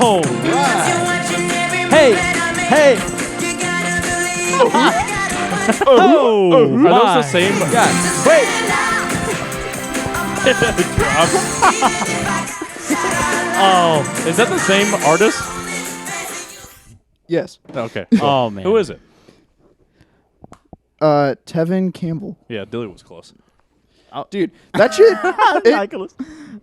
All right. Hey, hey. Oh, Are those the same? God. Wait. Oh, Is that the same artist? Yes. Okay. oh man. Who is it? Tevin Campbell. Yeah, Dilly was close. Dude, that shit.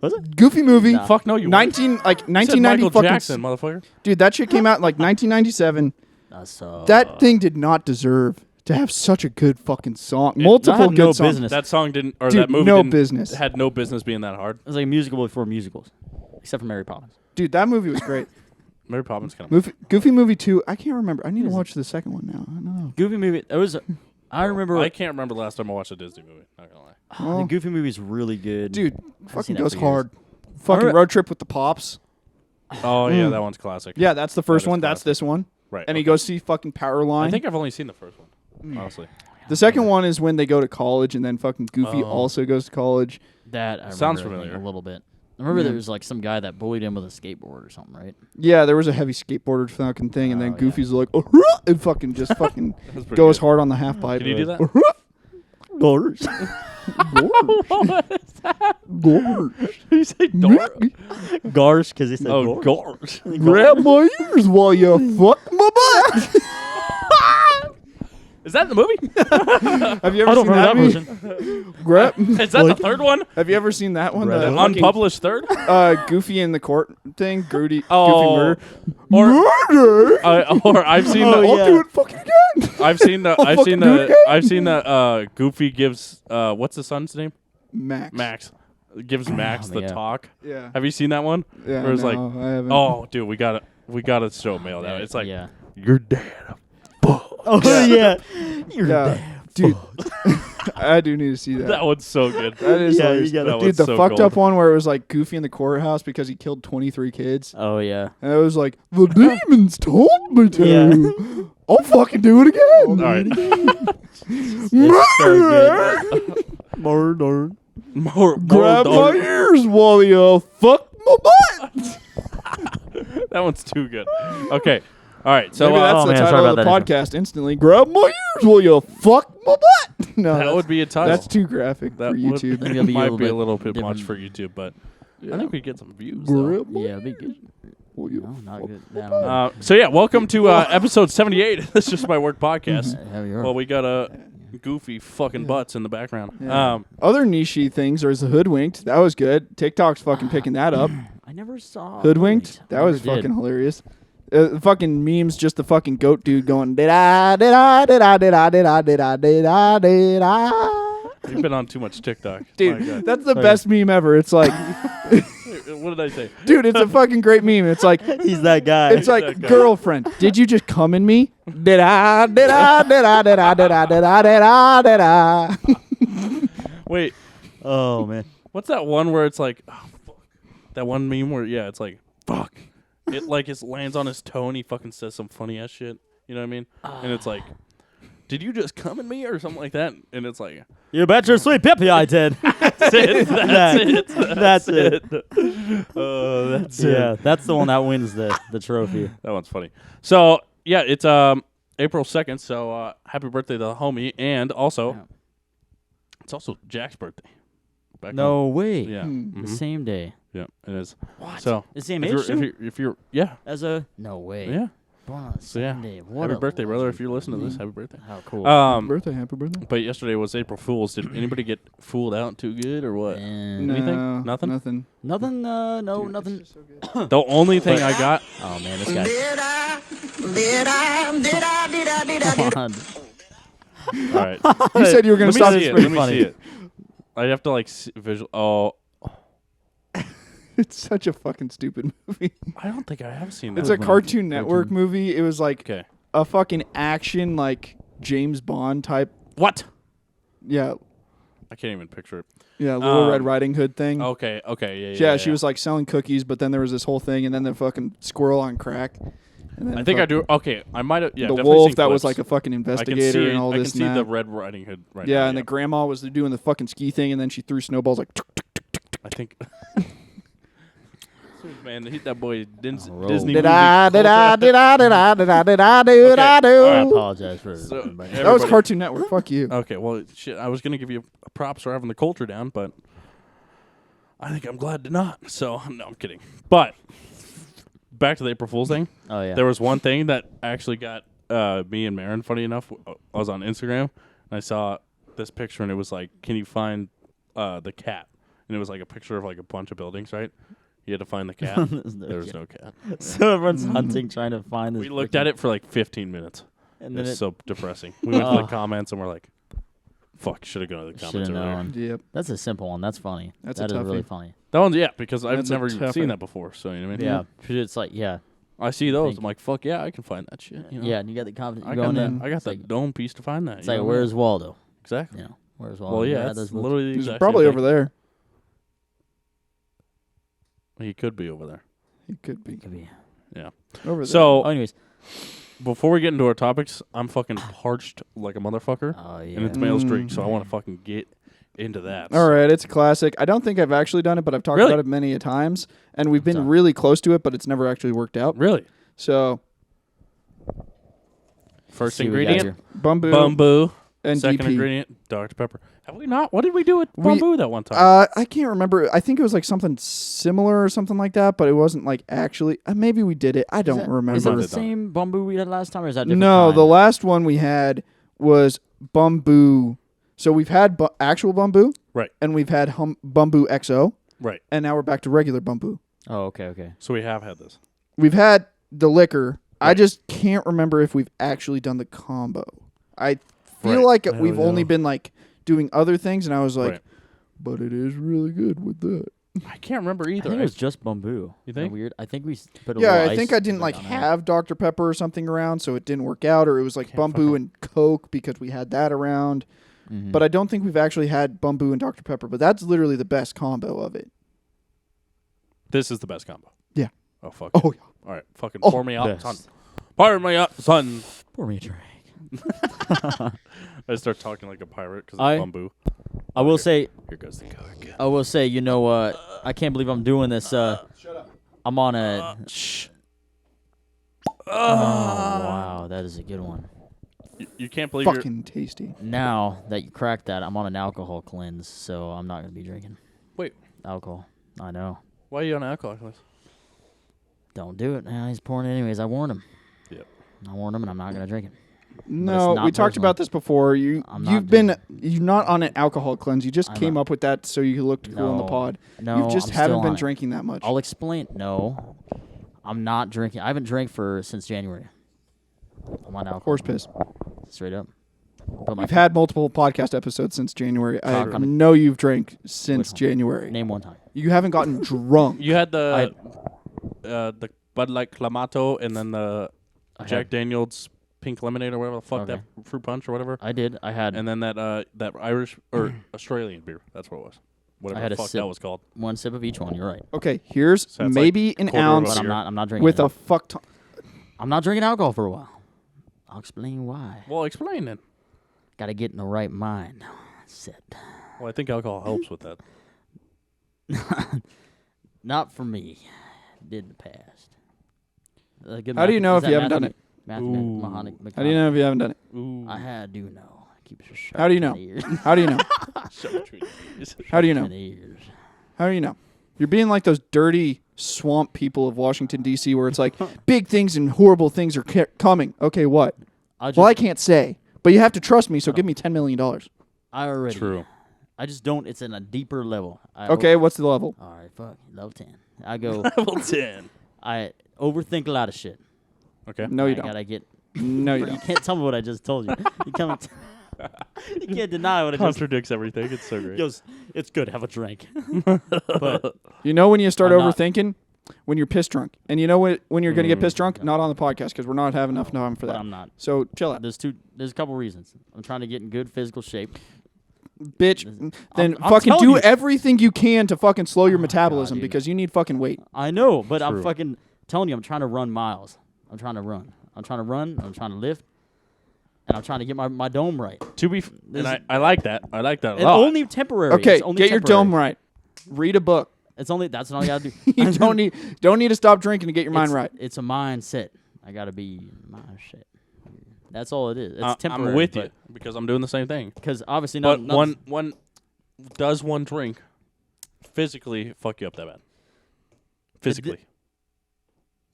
Was it? Goofy movie. No. Fuck no, you 1990 Michael fucking Jackson, motherfucker. Dude, that shit came out in like 1997. That thing did not deserve to have such a good fucking song. Multiple good songs. Business. That song didn't, or Dude, that movie no didn't, business. had no business being that hard. It was like a musical before musicals, except for Mary Poppins. Dude, that movie was great. Mary Poppins kind of. Goofy Movie 2. I can't remember. I need to watch the second one now. I don't know. Goofy movie. It was. I remember. I can't remember the last time I watched a Disney movie. Not gonna lie. Oh. The Goofy movie is really good. Dude, I've fucking seen that goes for years. hard. Fucking road trip with the pops. Oh yeah, that one's classic. Yeah, that's the first That is one. That's classic. this one. Right. And he okay. goes see fucking Powerline. I think I've only seen the first one. Honestly. The second one is when they go to college, and then fucking Goofy Oh. also goes to college. That I Sounds remember, familiar. a little bit. I remember Yeah. there was like some guy that bullied him with a skateboard or something, right? Yeah, there was a heavy skateboarder fucking thing, and then Oh, yeah. Goofy's like, and fucking just fucking That's pretty goes good. hard on the half pipe. Can you do that? Gorge. Gorge. you say door? Garsh, because he said Oh, gorge. Grab my ears while you fuck my butt. Is that in the movie? Have you ever I don't seen that remember that movie? version. Grab. Is that the third one? Have you ever seen that one? Right. The The fucking, unpublished third? Goofy in the court thing. Goofy Oh. murder. Or, Murder. or I've seen Oh, the. I'll yeah. do it fucking again. I've seen the. I've fucking seen do it the. again. I've seen the. Goofy gives. What's the son's name? Max. Max. Gives Max the yeah. talk. Yeah. Have you seen that one? Yeah. Where it's no, like, I haven't. oh, dude, we gotta show mail that. It's like, yeah. your dad. Oh Yeah. yeah. You're Yeah. Dude, I do need to see that. That one's so good. That is Yeah, hilarious. you gotta- That Dude, one's the so fucked gold. up one where it was like Goofy in the courthouse because he killed 23 kids. Oh yeah. And it was like, the demons told me to. Yeah. I'll fucking do it again. All right. Murder. Murder. More. Grab my ears while you fuck my butt. That one's too good. Okay. All right. So Maybe that's oh, the man, title sorry of the about that. podcast instantly. Grab my ears while you fuck my butt. No, that that's- would be a title. That's too graphic that for YouTube. Maybe it'll be a might little be a bit little bit much different. for YouTube, but I think we get some views. Though. Grab my Yeah, be good. while you No, not fuck good. my I don't know. So yeah, welcome to episode 78. That's just my work podcast. Yeah, you are. Well, we got a goofy fucking butts in the background. Yeah. Other niche things are the Hoodwinked. That was good. TikTok's fucking picking that up. I never saw Hoodwinked. That was fucking hilarious. Fucking memes, just the fucking goat dude going did I. You've been on too much TikTok. My Dude, God. that's the best meme ever. It's like, What did I say? dude, it's a fucking great meme. It's like, He's that guy. it's like, that guy. girlfriend, did you just come in me? Did I? Wait, Oh man. what's that one where it's like, oh, fuck. That one meme where yeah, it's like, fuck. It like it lands on his toe and he fucking says some funny ass shit. You know what I mean? And it's like, did you just come at me or something like that? And it's like, You bet your sweet pippy I did. that's it. That's it. That's it. That's Yeah, it. that's the one that wins the trophy. That one's funny. So yeah, it's April 2nd. So happy birthday to the homie, and also Yeah. it's also Jack's birthday. Back No way. on- Yeah. The Mhm. same day. Yeah, it is. What? So The same if age you're, too? if you're yeah, As a no way. yeah. Born on the So yeah, same day. What happy a birthday, brother! legend. If you're listening to this, happy birthday. How cool. Happy birthday. But yesterday was April Fool's. Did anybody get fooled out too good or what? And Anything? Nothing? Nothing. nothing. No, Dude, nothing. it's just so good. The only thing I got. Oh man, this guy. Come on. All right. You said you were gonna Let me stop. see This it. pretty Let me funny. see it. I have to like visual. Oh, It's such a fucking stupid movie. I don't think I have seen that. It's a one. Cartoon Network movie. It was like Okay. a fucking action, like James Bond type. What? Yeah, I can't even picture it. Little Red Riding Hood thing. Okay. Okay. Yeah. Yeah, she was like selling cookies, but then there was this whole thing, and then the fucking squirrel on crack. And then I think I do. Okay, I might have. Yeah, the definitely wolf seen that was clips. like a fucking I can investigator see. and all I this can see and the that. Red Riding Hood right now. Yeah, and the grandma was doing the fucking ski thing, and then she threw snowballs like. I think. Man, that boy Disney roll. music. Did I do? I apologize for So, everybody. That was Cartoon Network. Fuck you. Okay, well, shit, I was going to give you props for having the culture down, but I think I'm glad to not. So, no, I'm kidding. But back to the April Fool's thing. Oh, yeah. There was one thing that actually got me and Marin, funny enough. I was on Instagram, and I saw this picture, and it was like, can you find the cat? And it was like a picture of like a bunch of buildings, right? You had to find the cat. There was no cat. So everyone's hunting, trying to find this. We looked at it for like 15 minutes. And then It's so depressing. We went to the comments, and we're like, fuck, should have gone to the comments Should've earlier. known. Yep. That's a simple one. That's funny. That's That a is really toughie. funny. That one's, yeah, because I've That's a never even toughie. seen that before. So, you know what I mean? Yeah. It's like, yeah. I see those. Thank I'm like, fuck yeah, I can find that shit. You know? Yeah, and you got the confidence. I You're got going that. in. I got It's that like, dome piece to find that. it's you like know? where's Waldo? Exactly. You know, where's Waldo? Well, You yeah, had it's those books. literally the He's exact probably same over there. thing. He could be over there. He could be Could be. Yeah. over there. So Oh, anyways. before we get into our topics, I'm fucking parched like a motherfucker, Oh, yeah. and it's Mail Street, so I want to fucking get into that. all right, it's a classic. I don't think I've actually done it, but I've talked Really? about it many a times, and we've been Done. really close to it, but it's never actually worked out. Really? So, First See what we got ingredient, here. Bumbu and Second DP. ingredient, Dr. Pepper. Have we not? What did we do with We- bamboo that one time? I can't remember. I think it was like something similar or something like that, but it wasn't like actually. Maybe we did it. I don't remember. Is it Might the have done same bamboo we had last time, or is that different? No, kind? the last one we had was Bumbu. So we've had actual Bumbu, Right. and we've had Bumbu XO, Right. and now we're back to regular Bumbu. Oh, okay. So we have had this. We've had the liquor. I Right. just can't remember if we've actually done the combo. I feel Right. like Hell we've yeah. only been like doing other things, and I was like, Right. but it is really good with that. I can't remember I either. think it was just bamboo. You Isn't that think? weird? I think we put a Yeah, little I think ice I didn't like on it. have Dr. Pepper or something around, so it didn't work out, or it was like Can't Bumbu and Coke because we had that around. Mhm. But I don't think we've actually had Bumbu and Dr. Pepper, but that's literally the best combo of it. This is the best combo. Yeah. Oh, fuck. Oh, yeah. All right. Fucking Oh, pour me up, best. son. Pour me up, son. Pour me a drink. I start talking like a pirate because I- of bamboo. I will say, Here goes the Coke. I will say, you know, I can't believe I'm doing this. Shut up. I'm on a. Shh. Oh wow, that is a good one. You can't believe you're... Fucking tasty. Now that you cracked that, I'm on an alcohol cleanse, so I'm not gonna be drinking Wait, alcohol. I know. why are you on alcohol cleanse? Don't do it. He's pouring it anyways. I warned him. Yep. I warned him, and I'm not gonna drink it. No, not we talked personal. about this before. I'm not You're not on an alcohol cleanse. You just I'm came not. up with that so you looked cool on the No. pod. No, You just I'm haven't still been on it. drinking that much. I'll explain. No, I'm not drinking. I haven't drank since January. I'm on alcohol. Horse piss. Straight up. Put my We've had multiple podcast episodes since January. I Talk on it. know you've drank since Which one? January. name one time. You haven't gotten drunk. You had the Bud Light Clamato and then the I Jack had- Daniels Pink Lemonade or whatever the fuck Okay. that fruit punch or whatever. I did. I had And then that Irish or Australian beer. That's what it was. Whatever I had the a fuck sip. that was called. one sip of each one. You're right. Okay, here's So that's maybe like an quarter of a ounce But beer. I'm not drinking with it. a fuck ton. I'm not drinking alcohol for a while. I'll explain why. Well, explain then. Got to get in the right mind. Sit. Well, I think alcohol helps with that. Not for me. Did in the past. How do you know if you haven't done it? Ooh. How do you know if you haven't done it? Ooh. I do know. Keeps your sharp How do you know? between the ears. How do you know? Shut between your ears. How do you know? Between the ears. How do you know? You're being like those dirty swamp people of Washington, D.C., where it's like big things and horrible things are coming. Okay, what? Well, I can't say, but you have to trust me, so give me $10 million. I already. True. I just don't. It's in a deeper level. Okay, what's the level? All right, fuck. Level 10. I go. Level 10. I overthink a lot of shit. Okay. No, you I don't. gotta get. No, you You don't. can't tell me what I just told you. You can't. You can't deny what I just. Contradicts everything. It's so great. Goes. It's good. Have a drink. But You know when you start I'm not- overthinking? When you're piss drunk. And you know when you're going to get piss drunk? Not on the podcast because we're not having enough time for but that. I'm not. So chill out. There's a couple reasons. I'm trying to get in good physical shape. Bitch, then I'm fucking telling do you. everything you can to fucking slow your metabolism dude. because you need fucking weight. I know, but I'm True. fucking telling you, I'm trying to run miles. I'm trying to run. I'm trying to lift. And I'm trying to get my dome right. To be, and I like that. I like that a And lot. only temporary. Okay, It's only get your temporary. dome right. Read a book. That's all I gotta do. You don't need to stop drinking to get your mind right. It's a mindset. I gotta be mindset. That's all it is. It's temporary. I'm with you because I'm doing the same thing. Because obviously, but one drink physically fuck you up that bad? Physically,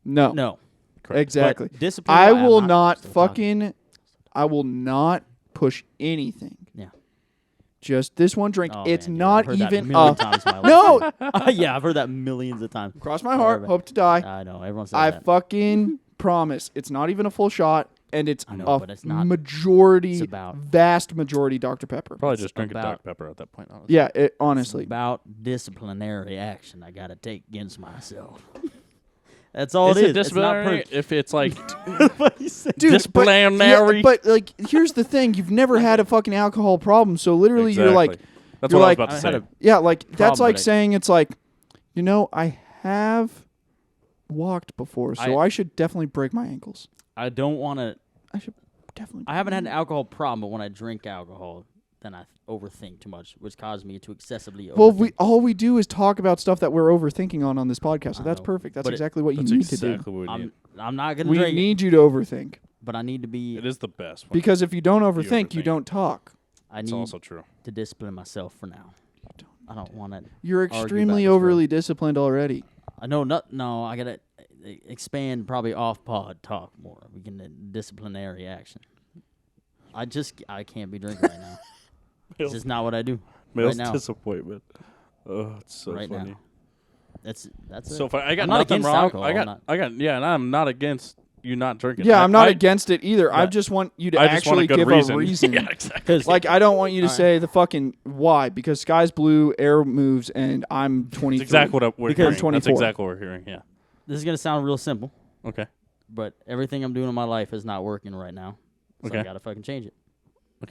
no. Correct. Exactly. But discipline. I will not push anything. Yeah. Just this one drink. Oh, it's man, not I've heard even that a million times in my life. no. Yeah, I've heard that millions of times. Cross my heart. Hope to die. I know. Everyone says I that. fucking promise. It's not even a full shot, and it's but it's not. majority, It's about vast majority Dr. Pepper. probably just drinking Dr. Pepper at that point. Honestly. Yeah, honestly. It's about disciplinary action I gotta take against myself. That's all Is it it is. disciplinary? It's If it's like not Dude, disciplinary. but like, here's the thing: you've never had a fucking alcohol problem, so literally, you're like, that's you're what like- I was about to say. yeah, like that's Problem, like but saying it's like, I have walked before, so I should definitely break my ankles. I don't want to. I should definitely. I haven't had an alcohol problem, but when I drink alcohol, then I overthink too much, which caused me to excessively overthink. Well, all we do is talk about stuff that we're overthinking on this podcast, so I that's know, perfect. That's but exactly what you That's need to exactly do. what we need. I'm not gonna We drink, need you to overthink, but I need to be. It is the best one. because if you don't overthink, you overthink. don't talk. I It's need also true. to discipline myself for now. I don't want to. You're Argue extremely back and forth. overly disciplined already. I know not. No, I gotta expand probably off pod talk more. We can disciplinary action. I can't be drinking right now. It's just not what I do Male's right now. disappointment. Oh, it's so Right funny. now. That's So funny. I got I'm not nothing against wrong. alcohol, and I'm not against you not drinking. Yeah, I'm not I- against it either. I Yeah. just want you to I just want actually a good give reason. a reason. Yeah, exactly. because Like, I don't want you to Alright. say the fucking why, because sky's blue, air moves, and I'm 23. That's exactly what we're Because- hearing. I'm That's 24. exactly what we're hearing. Yeah. this is gonna sound real simple, Okay. but everything I'm doing in my life is not working right now. So I Okay. gotta fucking change it.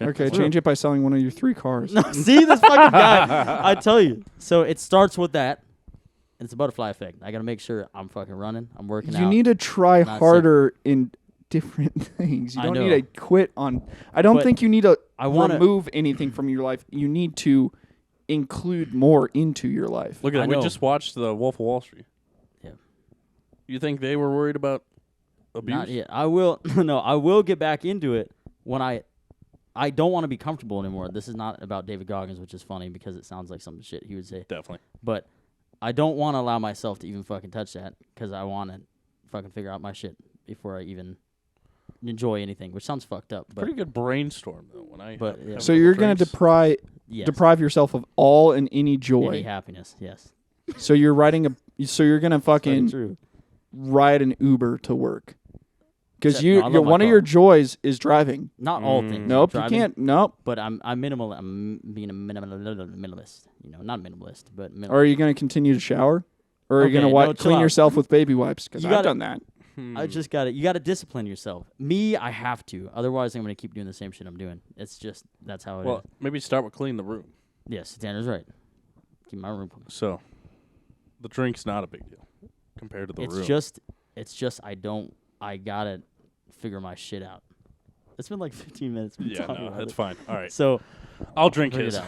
Okay, change it by selling one of your 3 cars. No, see this fucking guy. I tell you. So it starts with that. And it's a butterfly effect. I gotta make sure I'm fucking running. I'm working out. You need to try Not harder in different things. You I don't know. need to quit on. I don't But think you need to I wanna- remove anything from your life. You need to include more into your life. Look at I that. We know. just watched the Wolf of Wall Street. Yeah. You think they were worried about abuse? Not yet. I will. No, I will get back into it when I don't want to be comfortable anymore. This is not about David Goggins, which is funny because it sounds like some shit he would say. Definitely. But I don't want to allow myself to even fucking touch that because I want to fucking figure out my shit before I even enjoy anything, which sounds fucked up. But Pretty good brainstorm though. When I But, have yeah. a So couple you're gonna drinks. yes, deprive yourself of all and any joy. any happiness. Yes, So you're riding so you're gonna fucking fucking true. ride an Uber to work. Because No, I love my one of car. your joys is driving. Not all things. Nope, Driving, you can't. Nope. But I'm minimal. I'm being a minimalist. You know, not minimalist, but Or are you going to continue to shower? Or are you going Okay, to no, chill clean out. yourself with baby wipes? Because You I've gotta- done that. I just got to. You got to discipline yourself. Me, I have to. Otherwise, I'm going to keep doing the same shit I'm doing. It's just that's how it is. Well, maybe start with cleaning the room. Yes, Tanner's right. Keep my room clean. So, the drink's not a big deal compared to the room. It's just I gotta figure my shit out. It's been like 15 minutes. we've been yeah, talking no, about that's it. fine. All right, So I'll drink figure it his. out.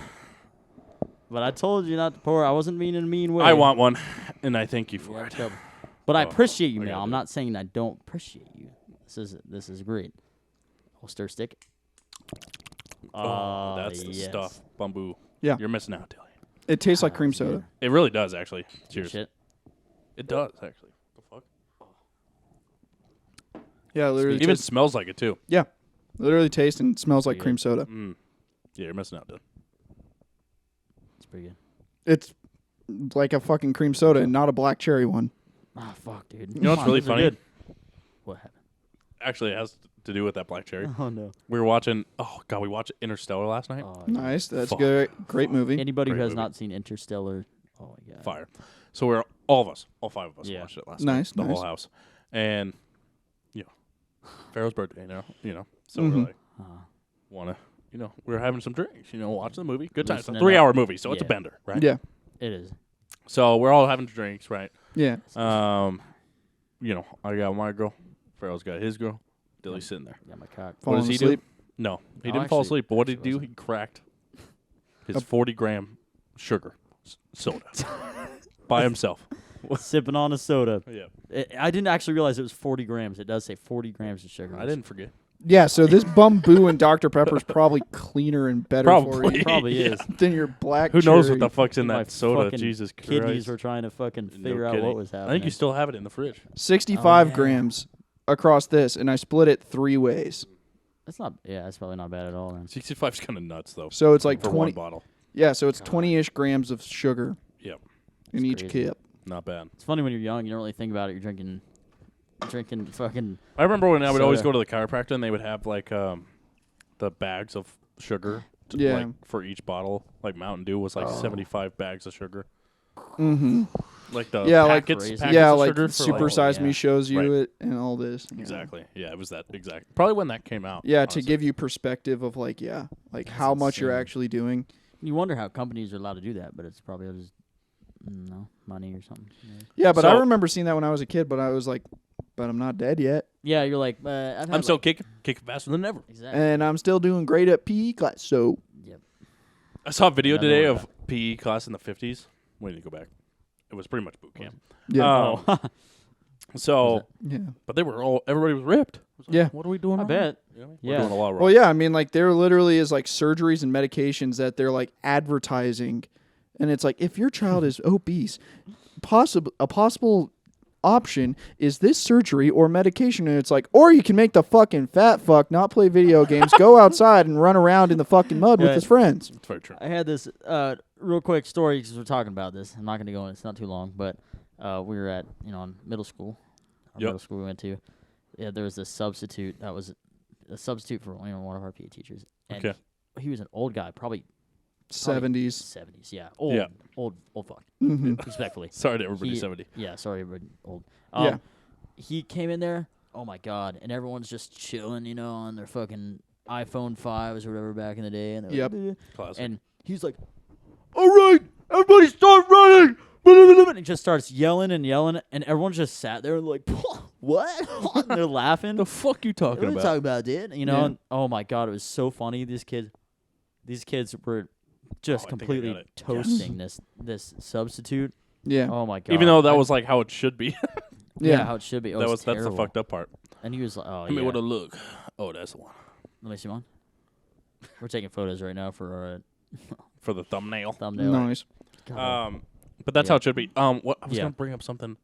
But I told you not to pour. I wasn't being in a mean way. I want one, and I thank you You for got it. trouble. But I Oh, appreciate you, I Mel. gotta I'm do not saying I don't appreciate you. This is great. Holster stick. Oh, that's the yes. stuff. Bamboo. Yeah. You're missing out, Dilly. It tastes like Ah, cream it's soda. good. It really does, actually. Good Cheers. shit. It does, actually. The fuck? Yeah, it literally, Even smells like it, too. literally tastes and smells like Pretty cream soda. Mm. Yeah, you're missing out, dude. It's pretty good. It's like a fucking cream soda and not a black cherry one. Ah, fuck, dude. You know what's Come on, really those are funny? good. What happened? Actually, it has to do with that black cherry. Oh no. We were watching, oh, God, we watched Interstellar last night. Oh, Nice. That's Fuck. good. Great movie. Anybody who Great has movie. not seen Interstellar, oh my god. Fire. So we're all five of us Yeah. watched it last Nice, night. The nice. whole house. And, Pharaoh's birthday, you know. So Mhm. we're like, Uh, we were having some drinks, watching the movie. Good time. It's a Loosening 3-hour movie, so it's a Yeah. bender, right? Yeah. it is. So we're all having drinks, right? Yeah. I got my girl. Pharaoh's got his girl. Dilly's sitting there. Got my cock. What does Falling he asleep. do? No, he Oh, didn't fall actually- asleep. But what did he actually do? He cracked his A- 40-gram sugar soda. by himself. Sipping on a soda. Yeah. I didn't actually realize it was 40 grams. It does say 40 grams of sugar. I didn't forget. Yeah, so this Bamboo and Dr. Pepper is probably cleaner and better for Probably. you Probably is. than your black Who knows cherry. what the fuck's in My that soda? fucking Jesus Christ. Kidneys were trying to fucking figure out what was happening. I think you still have it in the fridge. 65 Oh, yeah. grams across this, and I split it 3 ways. That's not. Yeah, that's probably not bad at all. Then. 65's kind of nuts, though. So it's like for 20. one bottle. Yeah, so it's 20-ish grams of sugar Yep. in each crazy. kip. Not bad. It's funny when you're young. You don't really think about it. You're drinking fucking. I remember when I would always Soda. go to the chiropractor and they would have like the bags of sugar Yeah. like for each bottle. Like Mountain Dew was like 75 bags of sugar. Mm-hmm. Like the Yeah, like packets, crazy. packets Yeah, of like sugar for Super like, Size Me yeah. shows you Right. it and all this. Yeah. Exactly. Yeah, it was that exact. Probably when that came out. Yeah, honestly. to give you perspective of like, like how much you're insane. actually doing. You wonder how companies are allowed to do that, but it's probably just money or something. Yeah, but So- I remember seeing that when I was a kid, but I was like, but I'm not dead yet. Yeah, you're like. I've had I'm still kicking faster than ever. exactly. And I'm still doing great at PE class. So, Yep. I saw a video Another today one. of PE class in the 50s. We need to go back. It was pretty much boot camp. yeah. Oh, So, yeah. but everybody was ripped. I was like, Yeah. What are we doing? I wrong? bet. You know what I mean? Yeah. We're doing a lot wrong. Well, yeah, I mean, like, there literally is, like, surgeries and medications that they're, like, advertising. And it's like, if your child is obese, a possible option is this surgery or medication. And it's like, or you can make the fucking fat fuck not play video games, go outside and run around in the fucking mud with Yeah. his friends. It's very true. I had this real quick story because we're talking about this. I'm not going to go in. It's not too long, but we were at in middle school. Middle school we went to. Yeah, there was this substitute that was a substitute for one of our PE teachers. And Okay. he was an old guy, probably 70s. 70s. Yeah, old, Yeah. old fuck. Mm-hmm. Respectfully. Sorry to everybody He- 70. Yeah, sorry, everybody old. Yeah. He came in there. Oh my god! And everyone's just chilling, on their fucking iPhone 5s or whatever back in the day. And Yep. Classic. And he's like, "All right, everybody, start running!" And he just starts yelling, and everyone just sat there and like, "What?" And they're laughing. the fuck you What talking are you about? talking about, dude? Yeah. And, oh my god, it was so funny. These kids were just I think I completely got it. toasting this substitute. Yeah. Oh my god! Even though that was like how it should be. yeah, how it should be. It that's the terrible. fucked up part. And he was like, "Oh I mean, yeah." what a look. Oh, that's the one. Let me see one. We're taking photos right now for our For the thumbnail. thumbnail. Nice. God. But that's Yeah. how it should be. What I was Yeah. gonna bring up something.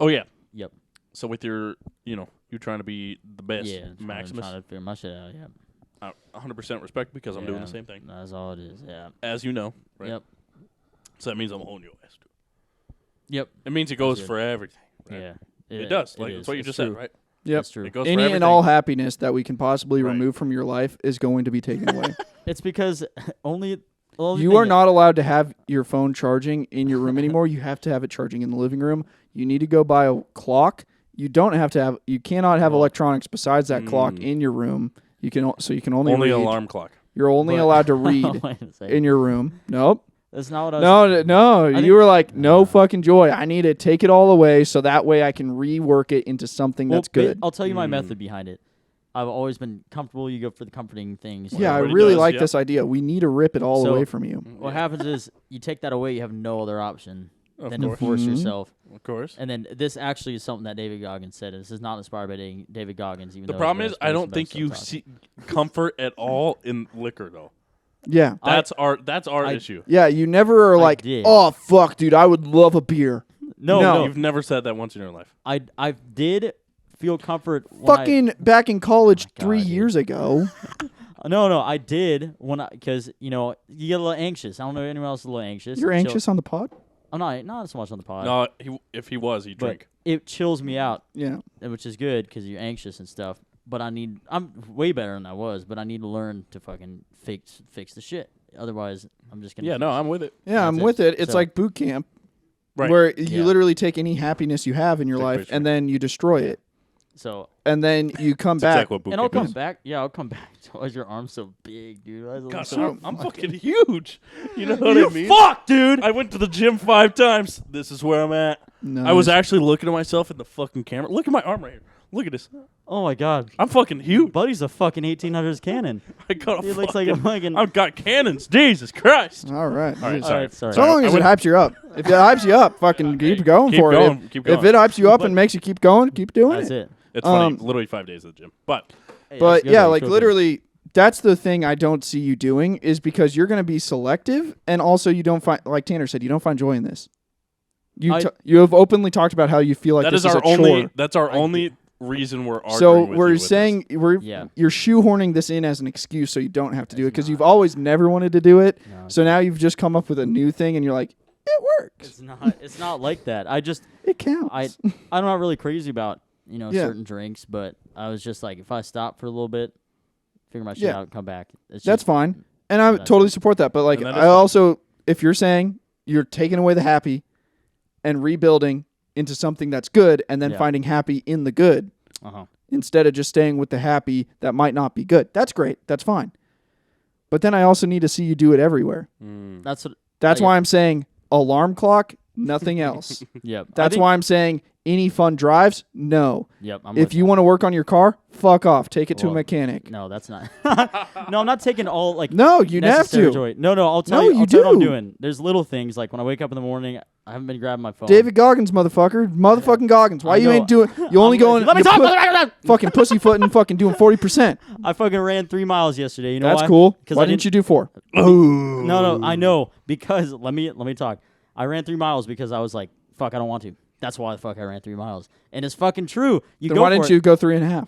Oh yeah. Yep. So with your, you trying to be the best, Yeah. Maximus, Trying to figure my shit out. Yeah. 100% respect because I'm doing Yeah, the same thing, That's all it is. Yeah. as you know. Right? Yep. So that means I'm owning your ass too. Yep. It means it goes good. for everything. Right? Yeah. It does. Like is. that's what you It's just true. said, right? Yep. It's true. It goes for Any everything. and all happiness that we can possibly Right. remove from your life is going to be taken away. It's because only You are not allowed to have your phone charging in your room anymore. You have to have it charging in the living room. You need to go buy a clock. You don't have to have. You cannot have electronics besides that clock in your room. You can so you can only Only read. alarm clock. You're only But- allowed to read Wait a second. in your room. Nope. That's not what I was. No. think- You were like, no fucking joy. I need to take it all away so that way I can rework it into something that's good. I'll tell you my method behind it. I've always been comfortable. You go for the comforting things. Yeah, I Everybody really does, like yep. this idea. We need to rip it all So- away from you. What happens is you take that away. You have no other option Of than to course. force Mhm. yourself. Of course. And then this actually is something that David Goggins said. This is not inspired by David Goggins. Even The though problem he's is, very I don't inspirational think you about see comfort at all in liquor, though. Yeah. That's our I- issue. Yeah, you never are I like, did. oh, fuck, dude, I would love a beer. No, No. no. You've never said that once in your life. I did feel comfort. When Fucking back in college Oh my 3 God, dude. years ago. No, I did because you get a little anxious. I don't know if anyone else is a little anxious. You're So- anxious on the pod? I'm not so much on the pod. No, if he was, he'd but drink. it chills me out, Yeah. which is good because you're anxious and stuff. But I'm way better than I was. But I need to learn to fucking fix the shit. Otherwise, I'm just gonna. Yeah, no, I'm with it. Yeah, I'm That's with it. It's So- like boot camp, Right. where you Yeah. literally take any happiness you have in your Take life picture. and then you destroy it. So And then you come That's back. exactly what boot and I'll camp come is. back. Yeah, I'll come back. Why is your arm so big, dude? Why is it God, so I'm fucking huge. You know what I mean? fuck, dude. I went to the gym 5 times. This is where I'm at. I was Nice. actually looking at myself in the fucking camera. Look at my arm right here. Look at this. Oh my God. I'm fucking huge. Buddy's a fucking 1800s cannon. I got He looks like a fucking. I've got cannons. Jesus Christ. All right. All right, All sorry. right, sorry. So long as it hypes you up. If it hypes you up, fucking keep going keep for going, it. keep going. If it hypes you up and makes you keep going, keep doing That's it. it. It's funny. Literally 5 days at the gym. But Hey, But that's good, yeah, though. like It's literally, that's the thing I don't see you doing is because you're going to be selective, and also you don't find, like Tanner said, you don't find joy in this. You have openly talked about how you feel like that this is our a chore. only. That's our only reason we're arguing. So with we're you with saying Yeah. you're shoehorning this in as an excuse so you don't have to do it because you've always never wanted to do it. No, So now you've just come up with a new thing, and you're like, it works. It's not like that. I just It counts. I'm not really crazy about Yeah. certain drinks, but I was just like, if I stop for a little bit, figure my shit Yeah. out, come back. It's That's just, fine, and I that's totally it. support that. But like, And that is I fine. also, if you're saying you're taking away the happy and rebuilding into something that's good, and then Yeah. finding happy in the good Uh-huh. instead of just staying with the happy that might not be good, that's great. That's fine. But then I also need to see you do it everywhere. That's what. That's Yeah. why I'm saying alarm clock, nothing else. Yep. That's why I'm saying any fun drives, no. Yep. If you want to work on your car, fuck off. Take it to a Well, mechanic. No, that's not. No, I'm not taking all like. No, you'd have necessary to. joy. No, I'll tell No, you. you I'll tell you what I'm do. doing. There's little things like when I wake up in the morning, I haven't been grabbing my phone. David Goggins, motherfucking Goggins. Why I you know. ain't doing? You only going? Let me you talk. fucking pussyfooting, fucking doing 40%. I fucking ran 3 miles yesterday. You know That's why? cool. 'Cause Why I didn't you do 4? No, I know because let me talk. I ran 3 miles because I was like, fuck, I don't want to. That's why the fuck I ran 3 miles, and it's fucking true. You Then go why for didn't it you go 3.5?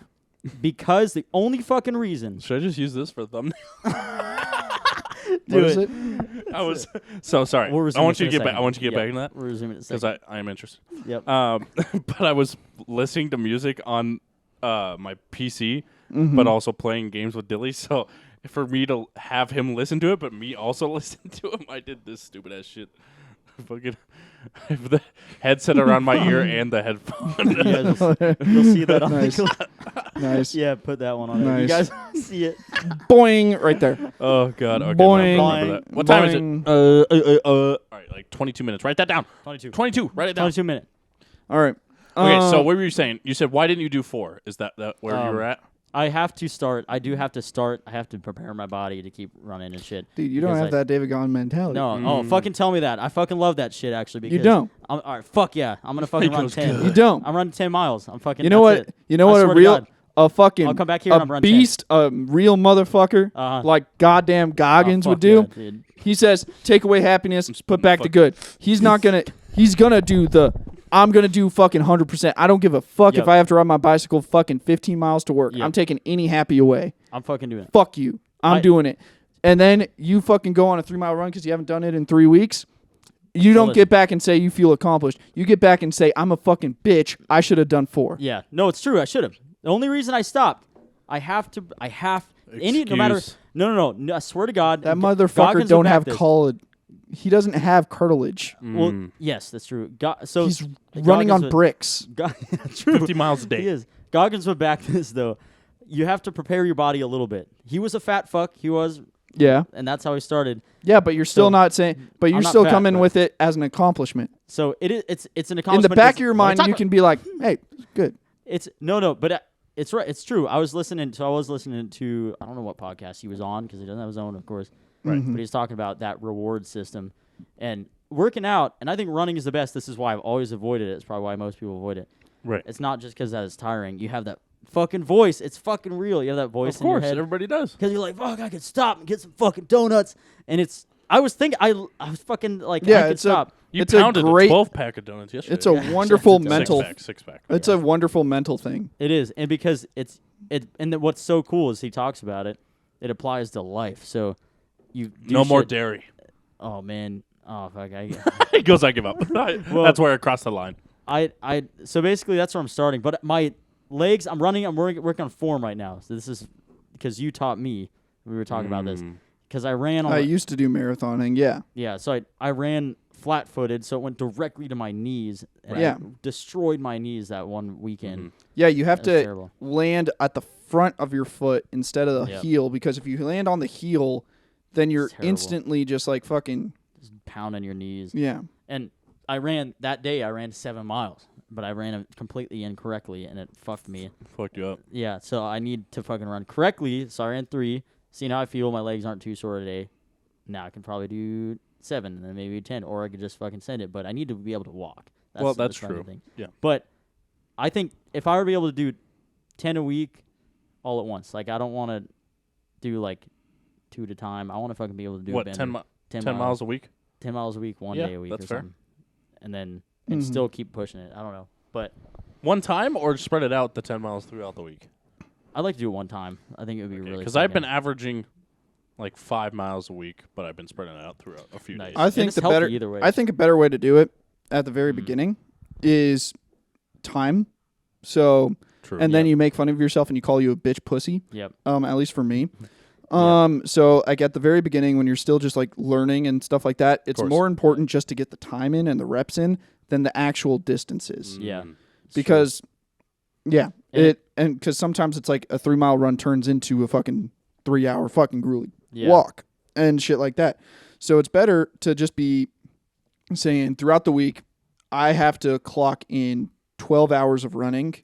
because the only fucking reason. Should I just use this for a thumbnail? What is it? I was so sorry. We'll I resume want it you to in a get back. I second. want you to get Yep. back into that We're resuming it because I am interested. Yep. But I was listening to music on my PC, Mm-hmm. but also playing games with Dilly. So for me to have him listen to it, but me also listen to him, I did this stupid ass shit. Fucking I have the headset around my ear and the headphone. You guys you'll see that on Nice. the clip. Nice. Yeah, put that one on there. You Nice. guys see it? Boing, right there. Oh god. Okay. Boing. I'll remember that. What time is it? Boing. All right, like 22 minutes. Write that down. 22. 22. Write it down. 22 minutes. All right. Okay, so what were you saying? You said why didn't you do 4? Is that where you were at? I have to start. I do have to start. I have to prepare my body to keep running and shit. Dude, you don't Because have that David Goggins mentality. No. Oh, fucking tell me that. I fucking love that shit actually. Because You don't. All right. Fuck yeah. I'm gonna fucking It run goes 10. good. You don't. I'm running 10 miles. I'm fucking. You know that's what? it. You know I what? swear A to real, God. a fucking, I'll come back here and a I'm running 10. beast, a real motherfucker, Uh-huh. like goddamn Goggins Oh, would fuck do. yeah, dude. He says, "Take away happiness, put putting back the good." He's not gonna. He's gonna do the. I'm gonna do fucking 100%. I don't give a fuck Yep. if I have to ride my bicycle fucking 15 miles to work. Yep. I'm taking any happy away. I'm fucking doing it. Fuck you. I'm doing it. And then you fucking go on a 3-mile run because you haven't done it in 3 weeks. You don't listen. get back and say you feel accomplished. You get back and say, I'm a fucking bitch. I should have done 4. Yeah. No, it's true. I should have. The only reason I stopped, I have. No matter. Excuse. No. I swear to God. That G- motherfucker Goggins will don't back have this. college. He doesn't have cartilage. Well, yes, that's true. So He's running on Goggins bricks. True. 50 miles a day. He is. Goggins would back this though. You have to prepare your body a little bit. He was a fat fuck. He was, Yeah. and that's how he started. Yeah, but you're still So, not saying. But you're I'm not still fat, coming but- with it as an accomplishment. So it is. It's an In accomplishment. the back of 'cause your when we mind, talk you about- can be like, "Hey, good." It's no, but it's right. It's true. I was listening to. I don't know what podcast he was on because he doesn't have his own, of course. Right. But he's talking about that reward system and working out. And I think running is the best. This is why I've always avoided it. It's probably why most people avoid it. Right. It's not just because that is tiring. You have that fucking voice. It's fucking real. You have that voice Of in your course, head everybody does. because you're like, fuck, I could stop and get some fucking donuts. And it's. I was thinking. I was fucking like. Yeah, I could it's stop. You It's a pounded great- 12-pack of donuts yesterday. It's a wonderful mental. Six-pack. It's a wonderful mental thing. It is, and because what's so cool is he talks about it. It applies to life. So you do No more shit- dairy. Oh man. Oh fuck. He goes, I give up. That's where I crossed the line. So basically that's where I'm starting. But my legs, I'm running. I'm working on form right now. So this is because you taught me. We were talking about this because I ran on. I used to do marathoning. Yeah. Yeah. So I ran flat-footed, so it went directly to my knees. And Yeah. I destroyed my knees that one weekend. Yeah, you have That was to terrible. land at the front of your foot instead of the Yep. heel because if you land on the heel, then you're terrible. instantly just like fucking Just pounding your knees. yeah. And I ran that day. I ran 7 miles. but I ran it completely incorrectly, and it fucked me. Fucked you up. Yeah, so I need to fucking run correctly. So I ran 3, seeing how I feel. My legs aren't too sore today. Now I can probably do 7, and then maybe 10, or I could just fucking send it. But I need to be able to walk. That's the true. thing. Yeah. But I think if I were to be able to do 10 a week all at once, like I don't want to do like 2 at a time. I want to fucking be able to do what, a 10 bender. 10 miles a week? 10 miles a week, one Yeah, day a week that's or fair. something. And then and still keep pushing it. I don't know. But One time or spread it out the 10 miles throughout the week? I'd like to do it one time. I think it would be really because I've been averaging like 5 miles a week, but I've been spreading it out throughout a few days. I think it's the healthy better either way. I think a better way to do it at the very beginning is time. So True. and then you make fun of yourself and you call you a bitch pussy. Yep. At least for me. So like at the very beginning when you're still just like learning and stuff like that, it's more important just to get the time in and the reps in than the actual distances. Yeah. Because because sometimes it's like a 3-mile run turns into a fucking 3-hour fucking grueling walk and shit like that. So it's better to just be saying throughout the week, I have to clock in 12 hours of running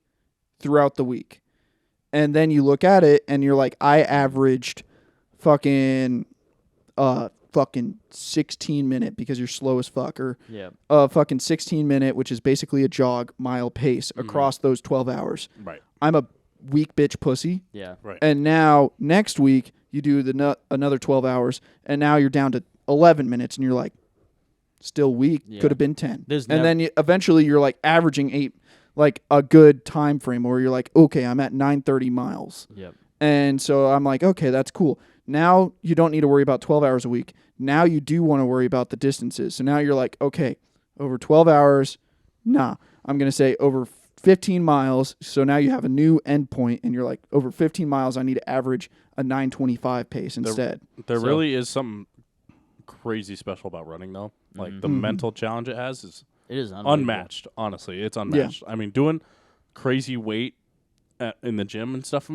throughout the week. And then you look at it and you're like, I averaged fucking 16 minute because you're slow as fuck, or fucking 16 minute, which is basically a jog mile pace across those 12 hours. Right. I'm a weak bitch pussy. Yeah. Right. And now next week you do another 12 hours and now you're down to 11 minutes and you're like, still weak. Yeah. Could have been 10. There's and then eventually you're like averaging 8, like a good time frame where you're like, okay, I'm at 930 miles. Yep. And so I'm like, okay, that's cool. Now you don't need to worry about 12 hours a week. Now you do want to worry about the distances. So now you're like, okay, over 12 hours, I'm going to say over 15 miles. So now you have a new endpoint and you're like, over 15 miles, I need to average a 925 pace instead. There really is something crazy special about running, though. Like the mental challenge it has is unmatched. Honestly, it's unmatched. I mean, doing crazy weight in the gym and stuff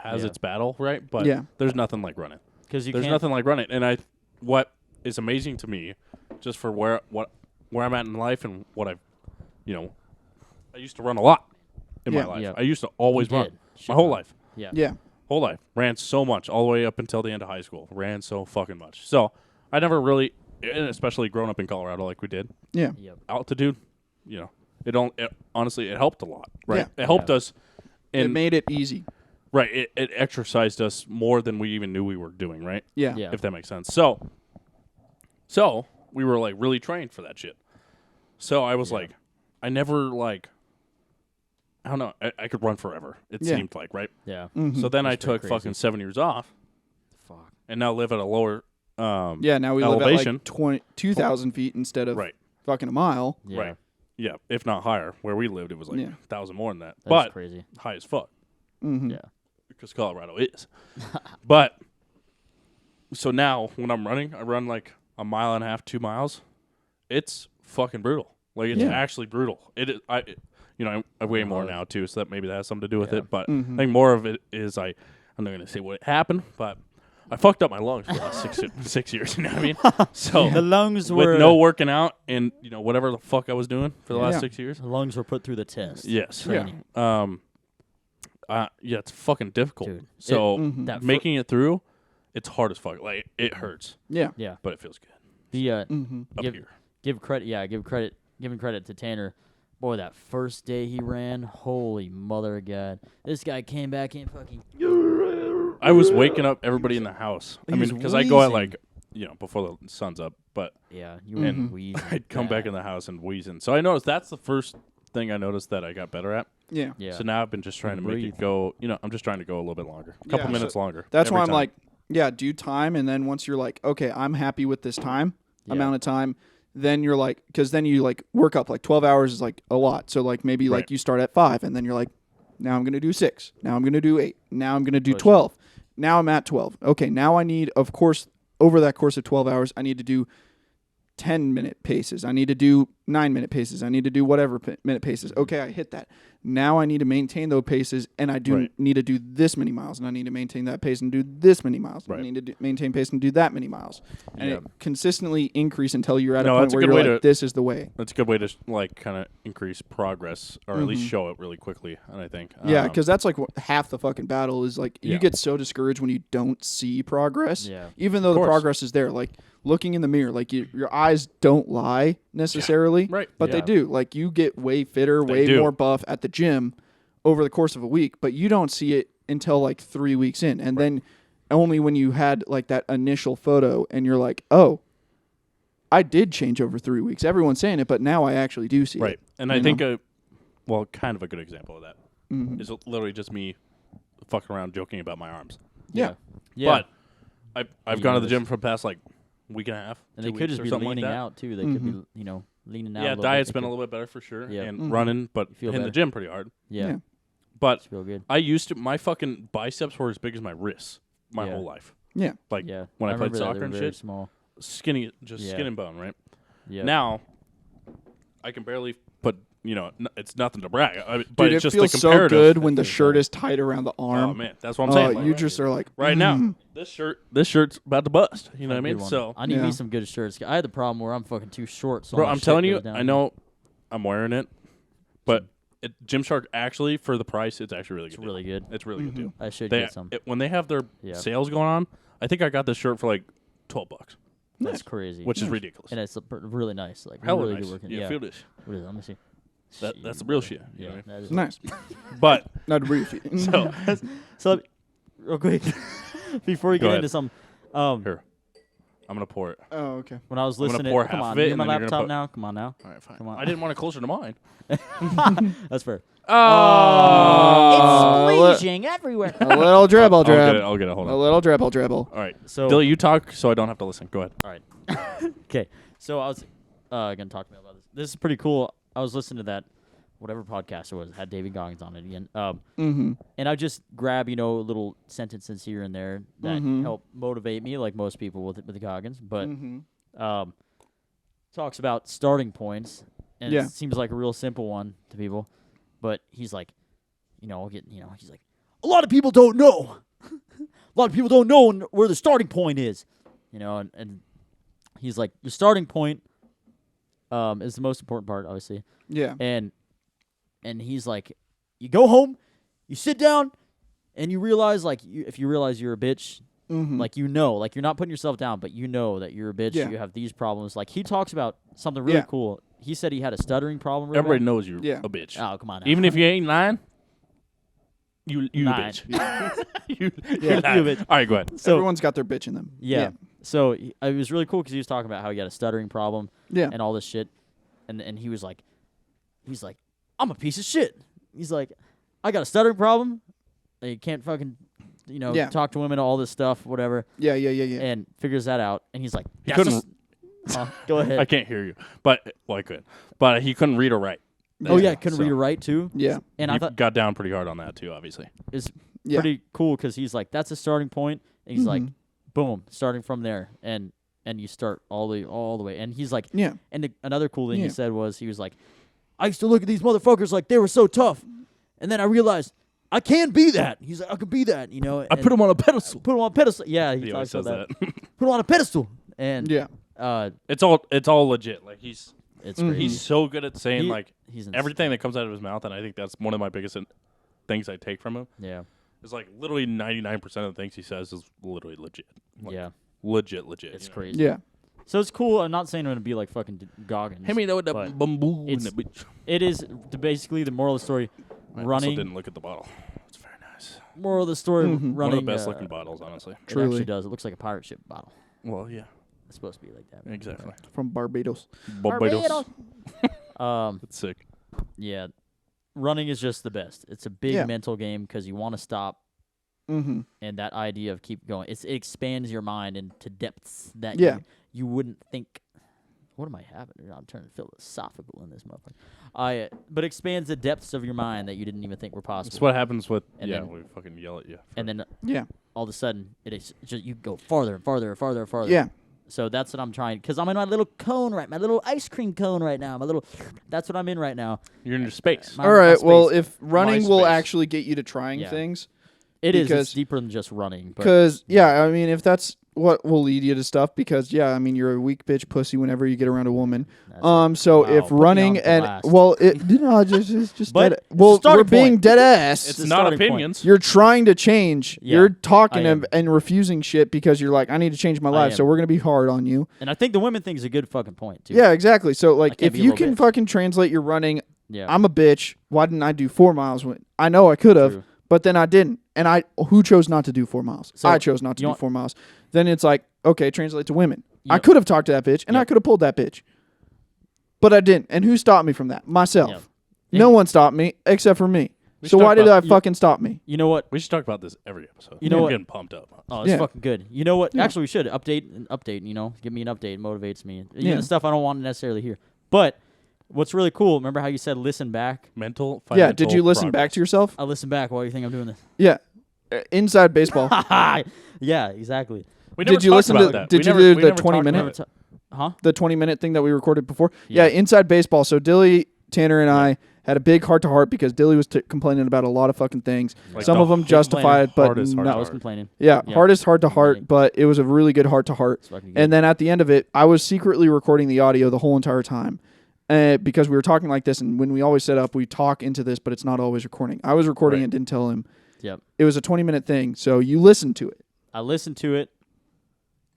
has its battle, right? But there's nothing like running. Because there's nothing like running. And what is amazing to me, just for where I'm at in life and what I used to run a lot in my life. I used to always run my whole life. Yeah. Whole life. Ran so much all the way up until the end of high school. Ran so fucking much. So I never really, and especially growing up in Colorado like we did. Yeah. Yep. Altitude, honestly, it helped a lot, right? Yeah. It helped us. It made it easy. Right. It exercised us more than we even knew we were doing, right? Yeah. If that makes sense. So we were like really trained for that shit. So I was like, I never like, I don't know, I could run forever. It seemed like, right? Yeah. Mm-hmm. So then I took fucking 7 years off. Fuck. And now live at a lower now we elevation. live at like 2,000 feet instead of fucking a mile. Yeah. Right. Yeah, if not higher. Where we lived, it was like 1,000 more than that. That's crazy. High as fuck. Mm-hmm. Yeah. Because Colorado is. But, so now when I'm running, I run like a mile and a half, 2 miles. It's fucking brutal. Like, it's actually brutal. It is. I weigh more now, too, so that has something to do with it. But I think more of it is I'm not going to say what happened, but I fucked up my lungs for the last 6 years, you know what I mean? So the lungs were... With no working out and, whatever the fuck I was doing for the last 6 years. The lungs were put through the test. Yes. Training. It's fucking difficult. Dude, so making it through, it's hard as fuck. Like, it hurts. Yeah. Yeah. But it feels good. The Up here. Give credit. Giving credit to Tanner. Boy, that first day he ran, holy mother of God. This guy came back in fucking... I was waking up everybody in the house. I mean, because I go at like, before the sun's up. But yeah, you were wheezing. I'd come back in the house and wheezing. So I noticed that's the first thing I noticed that I got better at. Yeah. So now I've been just trying to make it go, I'm just trying to go a little bit longer. A couple minutes longer. That's why I'm like, do time. And then once you're like, okay, I'm happy with this amount of time. Then you're like, because then you like work up like 12 hours is like a lot. So like maybe like you start at 5 and then you're like, now I'm going to do 6. Now I'm going to do 8. Now I'm going to do 12. Now I'm at 12. Okay. Now I need, of course, over that course of 12 hours, I need to do 10-minute paces. I need to do 9-minute paces. I need to do whatever minute paces. Okay, I hit that. Now I need to maintain those paces, and I need to do this many miles, and I need to maintain that pace and do this many miles. Right. I need to maintain pace and do that many miles. And it consistently increase until you're at a that's point a where good you're way like, this is the way. That's a good way to like kind of increase progress, or at least show it really quickly. And I think, Yeah, because that's like half the fucking battle is like you get so discouraged when you don't see progress. Yeah. Even though the progress is there, like looking in the mirror, like your eyes don't lie necessarily, right? But they do. Like you get way fitter, more buff at the gym over the course of a week, but you don't see it until like 3 weeks in, and then only when you had like that initial photo, and you're like, oh, I did change over 3 weeks. Everyone's saying it, but now I actually do see it. Right, and I think kind of a good example of that is literally just me fucking around joking about my arms. Yeah. But I've gone to the gym for the past like week and a half, and they could just be leaning out too. They could be, leaning out. Yeah, diet's been a little bit better for sure, and running, but in the gym pretty hard. Yeah. But it's real good. I used to, my fucking biceps were as big as my wrists my whole life. Yeah. Like when I played soccer and shit, small. skinny, just skin and bone, right? Yeah. Now I can barely put. It's nothing to brag. But Dude, it's it just feels the so comparative. good when the shirt is tight around the arm. Oh man, that's what I'm saying. You just are like right now. This shirt's about to bust. You know what I mean? So I need me some good shirts. I had the problem where I'm fucking too short. So bro, I'm telling you, I know I'm wearing it, but Gymshark actually for the price, it's actually really good. It's really good. It's really good too. I should get some. When they have their sales going on, I think I got this shirt for like $12. That's crazy. Which is ridiculous. And it's really nice. Like hella really nice. good working. Yeah, feel this. What is it? Let me see. That's the real shit. Yeah, that is nice. But not real shit. So real quick before we get into some here. I'm gonna pour it. Oh, okay. When I was listening, pour come half on, of it you and my then you're laptop gonna now. Come on now. All right, fine. Come on. I didn't want it closer to mine. That's fair. Oh, it's squeezing everywhere. A little dribble. I'll get it. Hold on. A little dribble. All right. So Dilly, you talk so I don't have to listen. Go ahead. All right. Okay. So I was gonna talk to me about this. This is pretty cool. I was listening to that whatever podcast it was. It had David Goggins on it again. And I just grab little sentences here and there that help motivate me, like most people with the Goggins. But talks about starting points, and it seems like a real simple one to people. But he's like, he's like, a lot of people don't know. A lot of people don't know where the starting point is, and he's like, your starting point is the most important part, obviously. Yeah. And he's like, you go home, you sit down, and you realize, like, if you realize you're a bitch, like, you're not putting yourself down, but you know that you're a bitch, you have these problems. Like, he talks about something really cool. He said he had a stuttering problem. Really Everybody bad. knows you're a bitch. Oh, come on now. Even if you ain't lying, you a bitch. you a bitch. All right, go ahead. So everyone's got their bitch in them. Yeah. So it was really cool because he was talking about how he had a stuttering problem and all this shit. And he was like, I'm a piece of shit. He's like, I got a stuttering problem. You can't fucking, talk to women, all this stuff, whatever. Yeah. And figures that out. And he's like, he couldn't. Go ahead. I can't hear you, but I could. But he couldn't read or write. Couldn't read or write too. Yeah, and he I thought got down pretty hard on that too. Obviously, it's pretty cool because he's like, that's a starting point. And he's like, boom, starting from there, and you start all the way. And he's like, And another cool thing he said was, he was like, I used to look at these motherfuckers like they were so tough, and then I realized I can be that. He's like, I can be that. I put him on a pedestal. Put him on a pedestal. Yeah, he always says that. Put him on a pedestal. And it's all legit. Like it's crazy. He's so good at saying he's everything that comes out of his mouth, and I think that's one of my biggest things I take from him. Yeah, it's like literally 99% of the things he says is literally legit. Like, legit. It's crazy. Yeah. So it's cool. I'm not saying I'm gonna be like fucking Goggins. Hey, me know that bamboo. It is basically the moral of the story. I Running. also didn't look at the bottle. It's very nice. Moral of the story. Running. One of the best looking bottles, honestly. It actually does. It looks like a pirate ship bottle. Well, yeah. It's supposed to be like that. Exactly. From Barbados. It's sick. Yeah. Running is just the best. It's a big mental game because you want to stop. And that idea of keep going. It expands your mind into depths that you wouldn't think. What am I having? I'm turning philosophical in this motherfucker. But expands the depths of your mind that you didn't even think were possible. That's what happens with then, we fucking yell at you. And then all of a sudden it's just you go farther and farther and farther and farther. Yeah. So that's what I'm trying, because I'm in my little cone my little ice cream cone right now. That's what I'm in right now. You're in your space. All right. space. Well, if running will space. actually get you to trying things, it's deeper than just running. Because I mean, if that's what will lead you to stuff, because I mean, you're a weak bitch pussy whenever you get around a woman. So if running and just but dead, well, we're being dead ass. It's not opinions. You're trying to change. Yeah, you're talking and refusing shit because you're like, I need to change my life, am. so we're gonna be hard on you. And I think the women thing is a good fucking point too. Yeah, exactly. So like, can't if be a you little can bitch. fucking translate your running, Yeah. I'm a bitch. Why didn't I do 4 miles? When I know I could have, True. but then I didn't. And who chose not to do 4 miles? So I chose not to do 4 miles. Then it's like, okay, translate to women. I Yep. could have talked to that bitch, and I could have pulled that bitch. But I didn't. And who stopped me from that? Myself. Yep. No one stopped me except for me. We So should why talk did I about- fucking stop me? You know what? We should talk about this every episode. You know I'm what? getting pumped up. Oh, it's Yeah. fucking good. You know what? Yeah. Actually, we should update. You know, give me an update. It motivates me. Yeah. The stuff I don't want to necessarily hear. But what's really cool? Remember how you said listen back? Mental. Yeah, financial did you listen progress. back to yourself? I listen back while you think I'm doing this. Yeah. Inside baseball. Yeah, exactly. We never Did you talked listen about to- that. did We you never- do we the never 20 talked about minute? it. Huh? The 20-minute thing that we recorded before? Yeah. Yeah, inside baseball. So Dilly, Tanner, and I had a big heart-to-heart because Dilly was complaining about a lot of fucking things. Like Some the of them hardest- justified, but hardest No, I was heart-to-heart. complaining. yeah, Yeah. hardest heart-to-heart, Complaining. but it was a really good heart-to-heart. It's fucking good. And then at the end of it, I was secretly recording the audio the whole entire time. Because we were talking like this, and when we always set up, we talk into this, but it's not always recording. I was recording Right. and didn't tell him. Yep. It was a 20-minute thing, so you listened to it. I listened to it,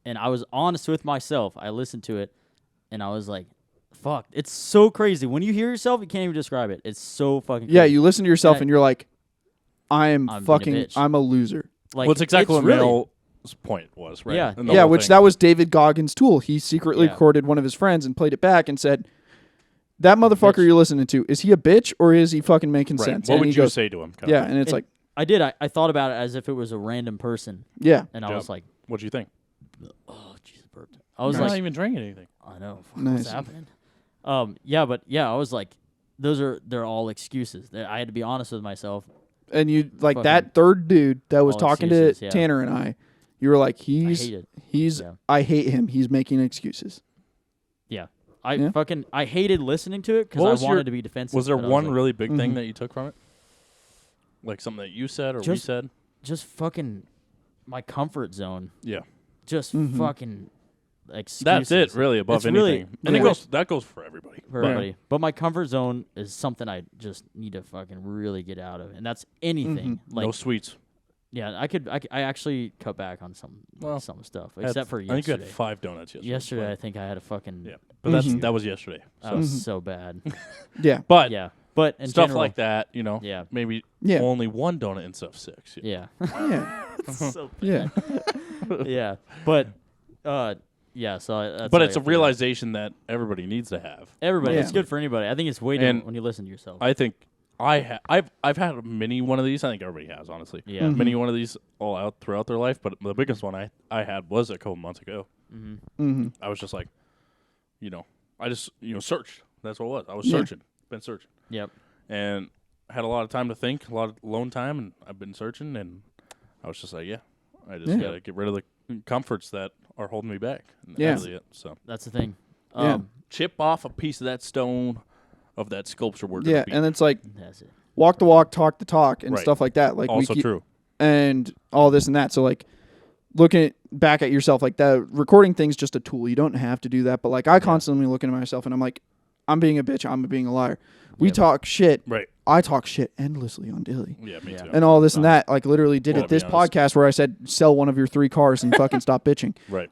and I was honest with myself. I listened to it, and I was like, fuck. It's so crazy. When you hear yourself, you can't even describe it. It's so fucking crazy. Yeah, you listen to yourself, Yeah. and you're like, I'm being a fucking, bitch. I'm a loser. Like, Well, it's exactly it's what really, Mel's point was, right? Yeah. And the Yeah, whole which thing. that was David Goggins' tool. He secretly Yeah. recorded one of his friends and played it back and said, that motherfucker Bitch. you're listening to, is he a bitch or is he fucking making Right. sense? What And would he you goes, say to him? yeah, and it's And like, I did. I thought about it as if it was a random person, yeah, and I Yeah. was like, What'd you think? oh, Jesus, burped. I was You're like, not even drinking anything. I know. Fuck, Nice. What's happening? I was like, they're all excuses. I had to be honest with myself. and you like Fucking that third dude that was all talking excuses, to yeah. Tanner and I, you were like, I he's, hate it. Yeah. I hate him. He's making excuses. Yeah. Yeah. I hated listening to it because What I was your- wanted to be defensive. Was there but I one like, really big thing Mhm. that you took from it? Like something that you said or we Just- said? just fucking my comfort zone? Yeah. Just Mhm. fucking excuses. That's it, really, above It's anything. really- and yeah. that goes for everybody. for But- everybody. But my comfort zone is something I just need to fucking really get out of, and that's anything. Like, no sweets. yeah, I actually cut back on some stuff, except for I think you yesterday. had 5 donuts yesterday. Yesterday, I think I had a fucking. Yeah. But Mhm. that was yesterday. That So. was so bad. Yeah. But Yeah, but in stuff general, like that, Yeah, maybe Yeah. only 1 donut instead of 6. yeah, Yeah. so Yeah. yeah, but yeah. So that's But how it's I a feel. realization that everybody needs to have. Everybody, Yeah. it's good for anybody. I think it's way And different when you listen to yourself. I think I've had a mini one of these. I think everybody has, honestly. Yeah. Mhm. Mini one of these all out throughout their life. But the biggest one I had was a couple months ago. Mm-hmm. Mm-hmm. I was just like, I just searched. That's what it was. I was Yeah. searching. Been searching. Yep. And had a lot of time to think, a lot of alone time, and I've been searching, and I was just like, I just Yeah. gotta get rid of the comforts that are holding me back. And Yeah. that's really it. So That's the thing. Yeah. chip off a piece of that stone of that sculpture we're Yeah. gonna be. And it's like, That's it. walk the walk, talk the talk, and Right. stuff like that. Like also we keep, true. and all this and that. So like looking back at yourself like that, recording things just a tool. You don't have to do that. But like I constantly looking at myself and I'm like, I'm being a bitch. I'm being a liar. We Yep. talk shit. Right. I talk shit endlessly on Dilly. Yeah, me Yeah. too. And all this and that. Like literally did Well, it this to be honest. podcast where I said sell one of your 3 cars and fucking stop bitching. Right.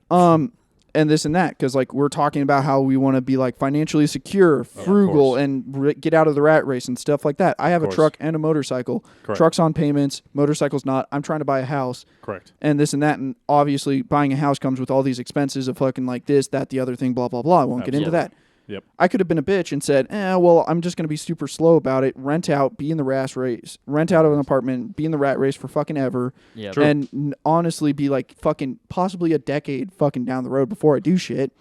And this and that, because like we're talking about how we want to be like financially secure, frugal, course. and get out of the rat race and stuff like that. I have a course. truck and a motorcycle. Correct. Truck's on payments, motorcycle's not. I'm trying to buy a house Correct. and this and that, and obviously buying a house comes with all these expenses of fucking like this, that, the other thing, blah blah blah. I won't get into Absolutely. that. Yep. I could have been a bitch and said, well, I'm just going to be super slow about it. Rent out, be in the rat race, rent out of an apartment, be in the rat race for fucking ever. Yeah. True. And honestly be like fucking possibly a decade fucking down the road before I do shit.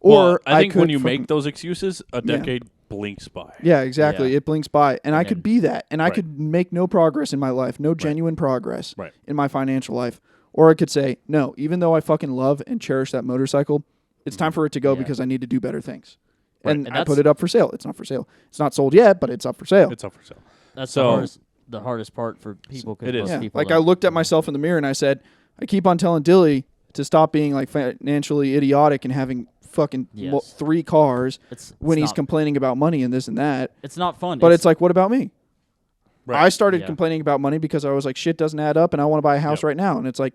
Or Well, I think could when you fucking- make those excuses, a decade blinks by. Yeah, exactly. Yeah. It blinks by. And I And could then- be that. And I Right. could make no progress in my life, no genuine progress Right. in my financial life. Or I could say, no, even though I fucking love and cherish that motorcycle, It's time for it to go Yeah. because I need to do better things. Right. And And I put it up for sale. It's not for sale. It's not sold yet, but it's up for sale. It's up for sale. That's So- the hardest part for people. Cause It is. most Yeah. people Like I don't. looked at myself in the mirror and I said, I keep on telling Dilly to stop being like financially idiotic and having fucking Yes. 3 cars It's when he's not, complaining about money and this and that. it's not fun. But it's like, what about me? Right. I started Yeah. complaining about money because I was like, shit doesn't add up and I want to buy a house Yep. right now. And it's like,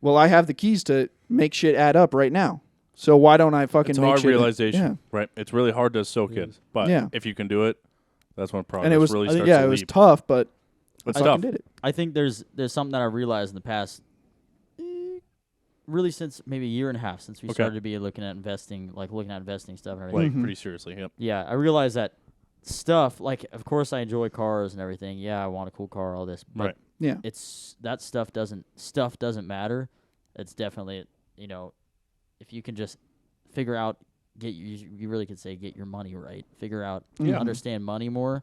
well, I have the keys to make shit add up right now. So why don't I fucking It's a make hard shit? realization, right? It's really hard to soak in, but Yeah. if you can do it, that's when progress And it was, really I think, starts yeah, to it was leap. tough, but It's I fucking tough. did it. I think there's something that I realized in the past, really since maybe a year and a half since we Okay. started to be looking at investing stuff and everything. Like Mhm. pretty seriously. Yep. Yeah, I realized that stuff, like, of course I enjoy cars and everything. Yeah, I want a cool car, all this. But Right. Yeah. it's that stuff doesn't matter. It's definitely, if you can just figure out, you really could say get your money right. Figure out, Yeah. understand money more,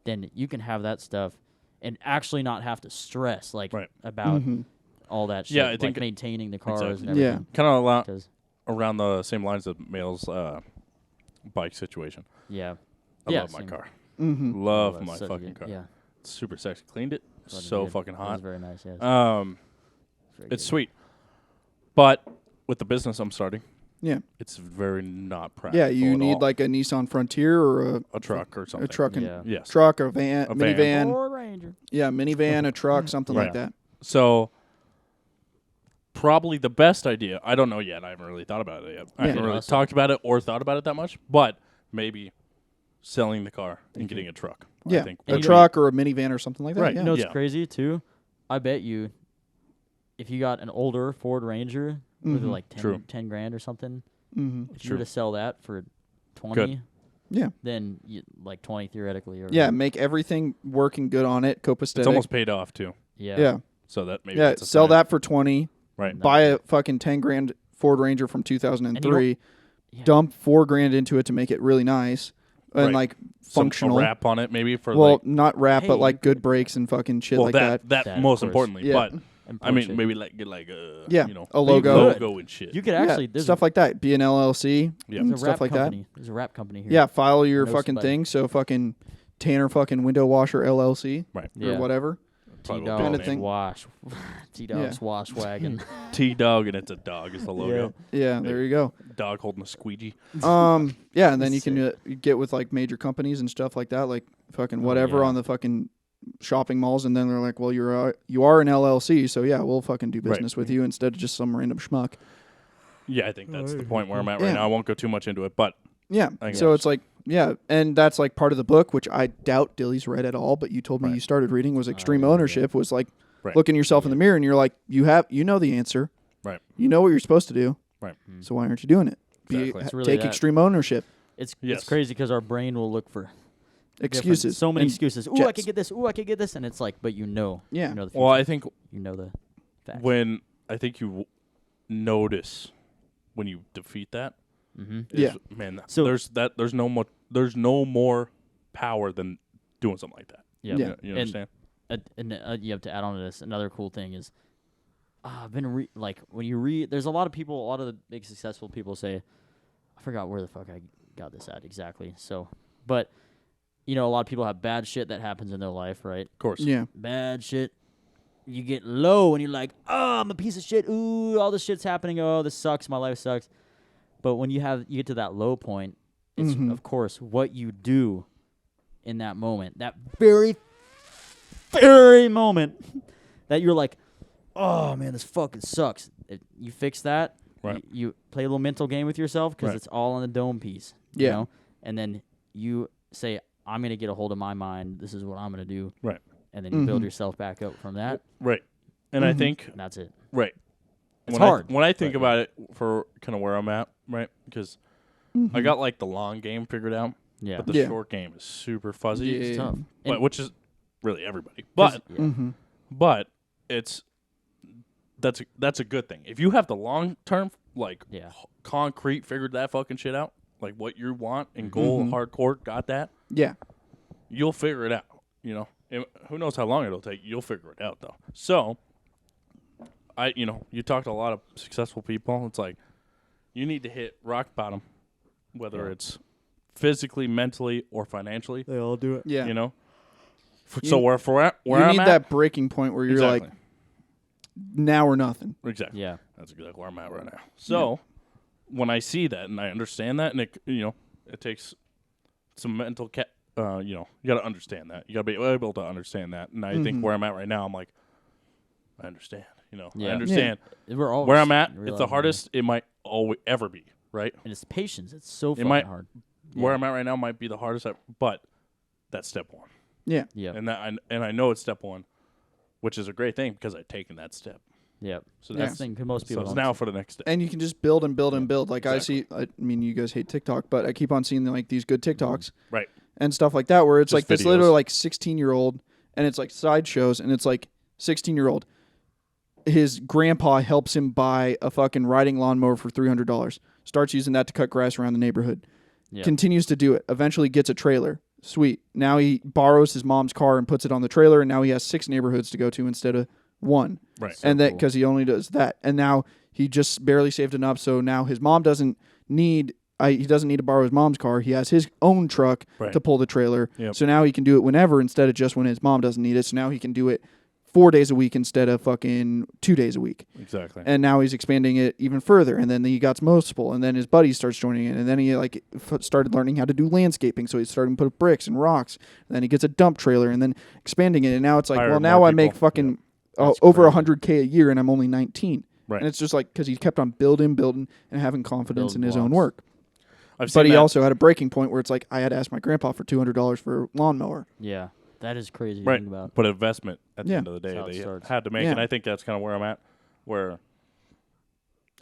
then you can have that stuff and actually not have to stress Right. about Mhm. all that shit. Yeah, I like think maintaining the cars exactly. and Yeah. everything. Kind of 'Cause, around the same lines of Mail's bike situation. yeah. I Yeah, love my same. car. Mhm. Love Oh, that's my such a fucking good- car. Yeah. It's super sexy. Cleaned it. Fucking So good. fucking That was hot. very nice, yes. Very It's good. sweet. But with the business I'm starting, Yeah. it's very not practical. Yeah, you at need all. like a Nissan Frontier or a truck or something. a truck and Yeah. Yes. truck, a van, A van. minivan. Ford Ranger. Yeah, minivan, a truck, something like Right. that. So probably the best idea. I don't know yet. I haven't really thought about it yet. I Yeah. haven't really Awesome. talked about it or thought about it that much. But maybe selling the car and getting a truck. Yeah, I think a And you truck or a minivan or something like that. Right. Yeah. You know what's Yeah. crazy too? I bet you, if you got an older Ford Ranger with Mhm. like 10, True. 10 grand or something, Mhm. if you were True. to sell that for 20, Yeah. then like 20 theoretically. Or Yeah, make everything working good on it, copacetic. it's almost paid off too. yeah. yeah. So that maybe Yeah, that's a sell sign. that for 20, Right. buy a fucking 10 grand Ford Ranger from 2003, Yeah. dump 4 grand into it to make it really nice and Right. like Some functional. a wrap on it maybe for Well, like not wrap, Hey, but like you good could- brakes and fucking shit well like that that. That, of most course. importantly. Yeah. But And I mean Porsche. maybe like get like a Yeah, you know a logo. logo and shit. You could Yeah, actually there's stuff like that. Be an LLC. Yeah. there's a stuff rap like that. company. There's a rap company here. Yeah, file your I know fucking somebody. thing. So fucking Tanner fucking window washer LLC Right. Yeah. or whatever. Probably T won't be Kinda the thing. name. Wash. T Dog's Wash Wagon. T Dog and it's a dog is the logo. Yeah, there you go. Dog holding a squeegee. Yeah, and then you can get with like major companies and stuff like that, like fucking whatever yeah. on the fucking shopping malls, and then they're like, well, you are an LLC, so yeah, we'll fucking do Right. business with you instead of just some random schmuck. Yeah, I think that's the point where I'm at right Yeah. now. I won't go too much into it, but Yeah, I so guess. it's like and that's like part of the book, which I doubt Dilly's read at all, but you told me Right. you started reading was Extreme yeah. Ownership, was like Right. looking yourself in the mirror and you're like, you know the answer, right. you know what you're supposed to do, Right. so why aren't you doing it? Exactly. It's really Take that. extreme ownership. It's Yes. crazy because our brain will look for different- Excuses. So many and excuses. Ooh, I jets. could get this. Ooh, I could get this. And it's like, but you know the future. Well, I think you know the facts. when I think you notice when you defeat that, Mm-hmm. is, Yeah. man, So- there's no more power than doing something like that. Yeah. Yeah. You understand? And you have to add on to this. Another cool thing is, I've been like when you read. There's a lot of people. A lot of the big successful people say, I forgot where the fuck I got this at exactly. So, but a lot of people have bad shit that happens in their life, right? Of course. Yeah. Bad shit. You get low and you're like, oh, I'm a piece of shit. Ooh, all this shit's happening. Oh, this sucks. My life sucks. But when you get to that low point, it's Mhm. of course what you do in that moment. That very, very moment that you're like, oh man, this fucking sucks. You fix that. Right. You play a little mental game with yourself because Right. it's all on the dome piece. Yeah. You know? And then you say, I'm gonna get a hold of my mind. This is what I'm gonna do. Right. And then you build Mhm. yourself back up from that. Right. And I Mhm. think And that's it. right. It's when hard. when I think but, about it for kind of where I'm at, right? Because I got like the long game figured out, Yeah. but the Yeah. short game is super fuzzy. Yeah. It's tough. But, And- which is really everybody. 'cause- But yeah. Mm-hmm. but it's that's a good thing. If you have the long term like Yeah. concrete figured that fucking shit out, like what you want and goal Mhm. hardcore got that, Yeah. you'll figure it out. And who knows how long it'll take? You'll figure it out though. So you talk to a lot of successful people. It's like you need to hit rock bottom, whether it's physically, mentally, or financially. They all do it. Yeah. You know? So where you I'm need at, that breaking point where you're like, now or nothing. Exactly. Yeah. That's exactly where I'm at right now. So when I see that and I understand that, and it, it takes some mental you got to understand that. You got to be able to understand that. And I think where I'm at right now, I'm like, I understand. I understand. Yeah. We're all where I'm at. It's the hardest it might always ever be, right? And it's patience. It's so fucking hard. Yeah. Where I'm at right now might be the hardest, but that's step one. Yeah. Yeah. And I know it's step one, which is a great thing because I've taken that step. Yeah. So that's the thing. 'Cause most people. So it's now for the next step. And you can just build and build and build. Like exactly. I mean, you guys hate TikTok, but I keep on seeing like these good TikToks, right, and stuff like that, where it's just like this videos. little like 16-year-old, and it's like sideshows, and it's like 16-year-old. His grandpa helps him buy a fucking riding lawnmower for $300. Starts using that to cut grass around the neighborhood. Yeah. Continues to do it. Eventually gets a trailer. Sweet. Now he borrows his mom's car and puts it on the trailer, and now he has 6 neighborhoods to go to instead of 1. Right. And that because he only does that, and now he just barely saved enough, so now his mom doesn't need. He doesn't need to borrow his mom's car. He has his own truck to pull the trailer. Yep. So now he can do it whenever instead of just when his mom doesn't need it. So now he can do it 4 days a week instead of fucking 2 days a week. Exactly. And now he's expanding it even further. And then he got multiple. And then his buddy starts joining in. And then he started learning how to do landscaping. So he's starting to put bricks and rocks. And then he gets a dump trailer and then expanding it. And now it's like, Hire well, now more I make people. fucking That's over crazy. $100K a year and I'm only 19. Right. And it's just like because he kept on building, and having confidence in his own blocks. work. But he also had a breaking point where it's like, I had to ask my grandpa for $200 for a lawnmower. Yeah. That is crazy to right. think about. But investment at the Yeah. end of the day, That's how it they starts. had to make. Yeah. And I think that's kind of where I'm at, where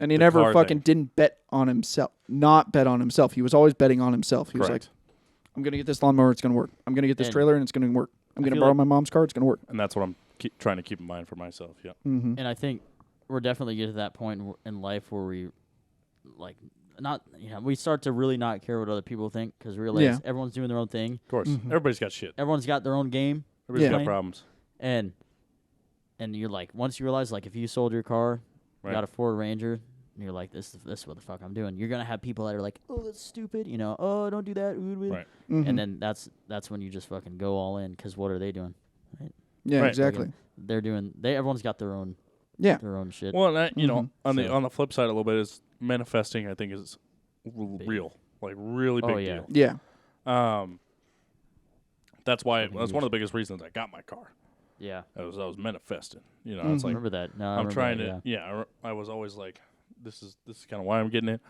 And he The never car fucking thing. didn't bet on himself. Not bet on himself. He was always betting on himself. He was like, correct. I'm going to get this lawnmower. It's going to work. I'm going to get this And trailer and it's going to work. I'm I going to feel borrow like- my mom's car. It's going to work. And that's what I'm trying to keep in mind for myself. Yeah. Mm-hmm. And I think we're definitely getting to that point in life where we, like, we start to really not care what other people think because we realize everyone's doing their own thing. Of course. Mhm. Everybody's got shit. Everyone's got their own game. Everybody's Yeah. got problems. And you're like, once you realize, like, if you sold your car, Right. you got a Ford Ranger, and you're like, this is what the fuck I'm doing. You're going to have people that are like, oh, that's stupid. Oh, don't do that. Right. Mm-hmm. And then that's when you just fucking go all in because what are they doing? Yeah, Right. exactly. They're doing, everyone's got their own Yeah. shit. Well, and that, Mhm. on So- the flip side a little bit is manifesting. I think is real, like really big Oh, yeah. deal. Yeah. That's why Fucking that's one huge. of the biggest reasons I got my car. Yeah. I was manifesting. It's Mhm. like Remember that. No, I I'm remember trying that, to. I was always like, this is kind of why I'm getting it.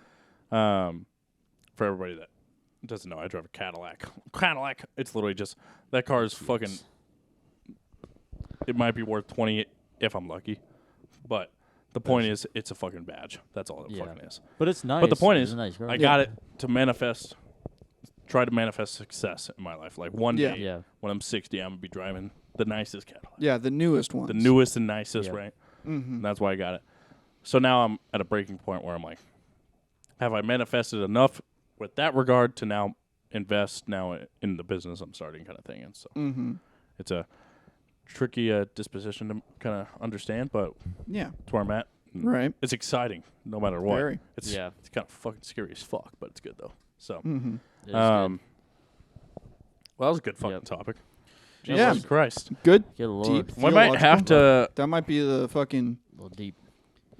For everybody that doesn't know, I drive a Cadillac. It's literally just that car is fucking. It might be worth 20 if I'm lucky, but the point is, it's a fucking badge. That's all it Yeah. fucking is. But it's nice. But the point It's is, a nice car. I got it to manifest. Try to manifest success in my life. Like one Yeah. day, Yeah. when I'm 60, I'm gonna be driving the nicest Cadillac, Yeah, the newest ones. the newest and nicest, Yeah. right? Mm-hmm. And that's why I got it. So now I'm at a breaking point where I'm like, have I manifested enough with that regard to now invest now in the business I'm starting, kind of thing? And so Mm-hmm. it's a tricky disposition to kind of understand, but Yeah. it's where I'm at. And Right. It's exciting no matter what. Very. It's Yeah. It's kind of fucking scary as fuck, but it's good though. So. Mm-hmm. It is Well, that was a good fucking Yep. topic. Yeah. Jesus Christ. Good. good. Good Lord. Deep. We might have to. That might be the fucking A little deep.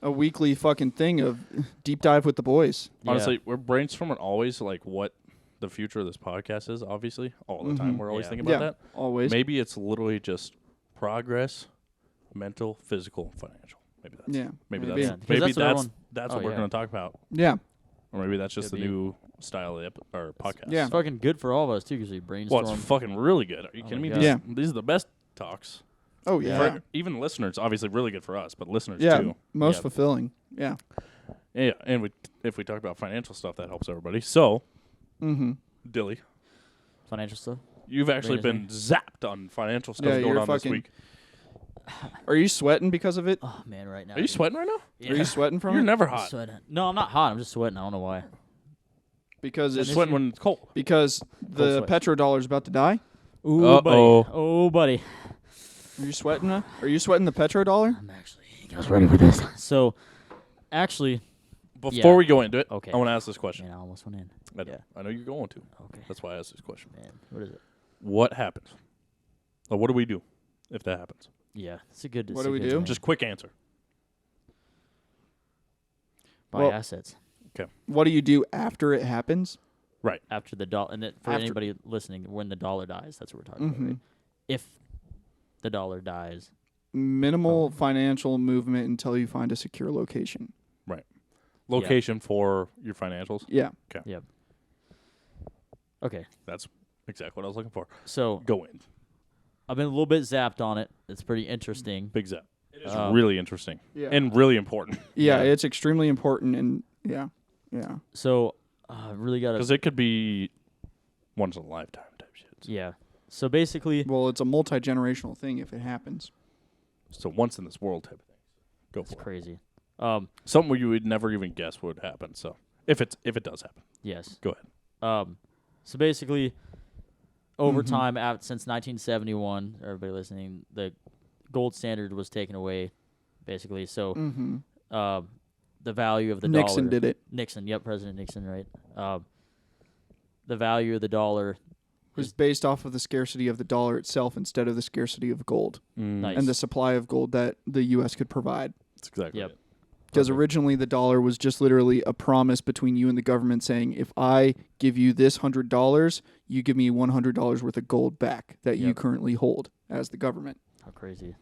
a weekly fucking thing of deep dive with the boys. Yeah. Honestly, we're brainstorming always like what the future of this podcast is. Obviously, all the time Mhm. we're always Yeah. thinking Yeah. about Always. that. Maybe it's literally just progress, mental, physical, financial. Maybe that's. Yeah. Maybe Yeah, that's 'cause maybe that's what that's everyone- that's Oh, what we're yeah. going to talk about, Yeah. or maybe that's just Could the be. new style of our podcast. Yeah. It's fucking good for all of us too because we Well, brainstorm. it's fucking really good. Are you Oh kidding my me? God. Yeah. These are the best talks. Oh Yeah. yeah. For even listeners, obviously, really good for us, but listeners Yeah. too. Most Yeah. fulfilling. Yeah. Yeah, and if we talk about financial stuff, that helps everybody. So, Mm-hmm. Dilly, Financial stuff. you've actually Great, been zapped on financial stuff Yeah, going you're on this fucking- week. Are you sweating because of it? Oh man, right now. Are you sweating right now? Yeah. Are you sweating from You're it? never I'm hot. sweating. No, I'm not hot. I'm just sweating. I don't know why. Because You're it's sweating when it's cold. because the sweat. petrodollar's about to die. Ooh, Uh-oh. buddy. Oh, buddy. Are you sweating? Are you sweating the petrodollar? I'm actually ready for this. So, actually, before we go into it, Okay. I want to ask this question. Man, I almost went in. I know you're going to. Okay. That's why I asked this question. Man, what is it? What happens? Or what do we do if that happens? Yeah, it's a good. What do we do? Thing. Just quick answer. Buy assets. What do you do after it happens? Right. After the dollar, and for anybody listening, when the dollar dies, that's what we're talking about. Right? If the dollar dies, minimal financial movement until you find a secure location. Right. Location for your financials. Yeah. Okay. Yep. Okay. That's exactly what I was looking for. So go in. I've been a little bit zapped on it. It's pretty interesting. Big zap. It is really interesting. Yeah. And really important. Yeah, it's extremely important, and yeah. So really got to... Because it could be once in a lifetime type shit. So. Yeah. So basically... Well, it's a multi-generational thing if it happens. So once in this world type of thing. Go for it. It's crazy. Something where you would never even guess would happen. So if it does happen. Yes. Go ahead. So basically, over time, since 1971, everybody listening, the gold standard was taken away, basically. So the value of the dollar... Nixon did it. President Nixon, right? The value of the dollar... was based off of the scarcity of the dollar itself instead of the scarcity of gold. Nice. And the supply of gold that the U.S. could provide. That's exactly it. Because originally the dollar was just literally a promise between you and the government saying, if I give you this $100, you give me $100 worth of gold back that you currently hold as the government. How crazy.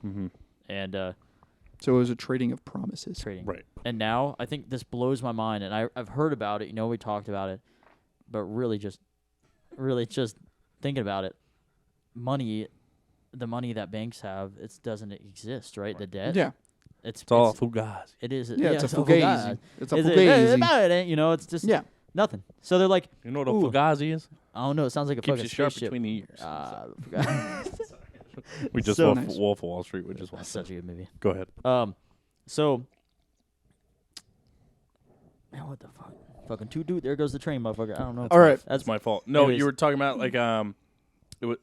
And so it was a trading of promises. trading. Right. And now I think this blows my mind, and I've heard about it. We talked about it, but really just thinking about it, the money that banks have, it doesn't exist, right? The debt. Yeah. It's all fugazi. It is. Yeah, it's a all fugazi. It's a It's fugazi. about it, it's just nothing. So they're like, You know what a fugazi is? I don't know. It sounds like a Keeps fucking you sharp spaceship. between the ears. Fugazi. We just so watched nice. Wolf of Wall Street. We just That's watched such that. a good movie. Go ahead. So, man, what the fuck? Fucking dude. There goes the train, motherfucker. I don't know. All right. That's my fault. No, Anyways. you were talking about like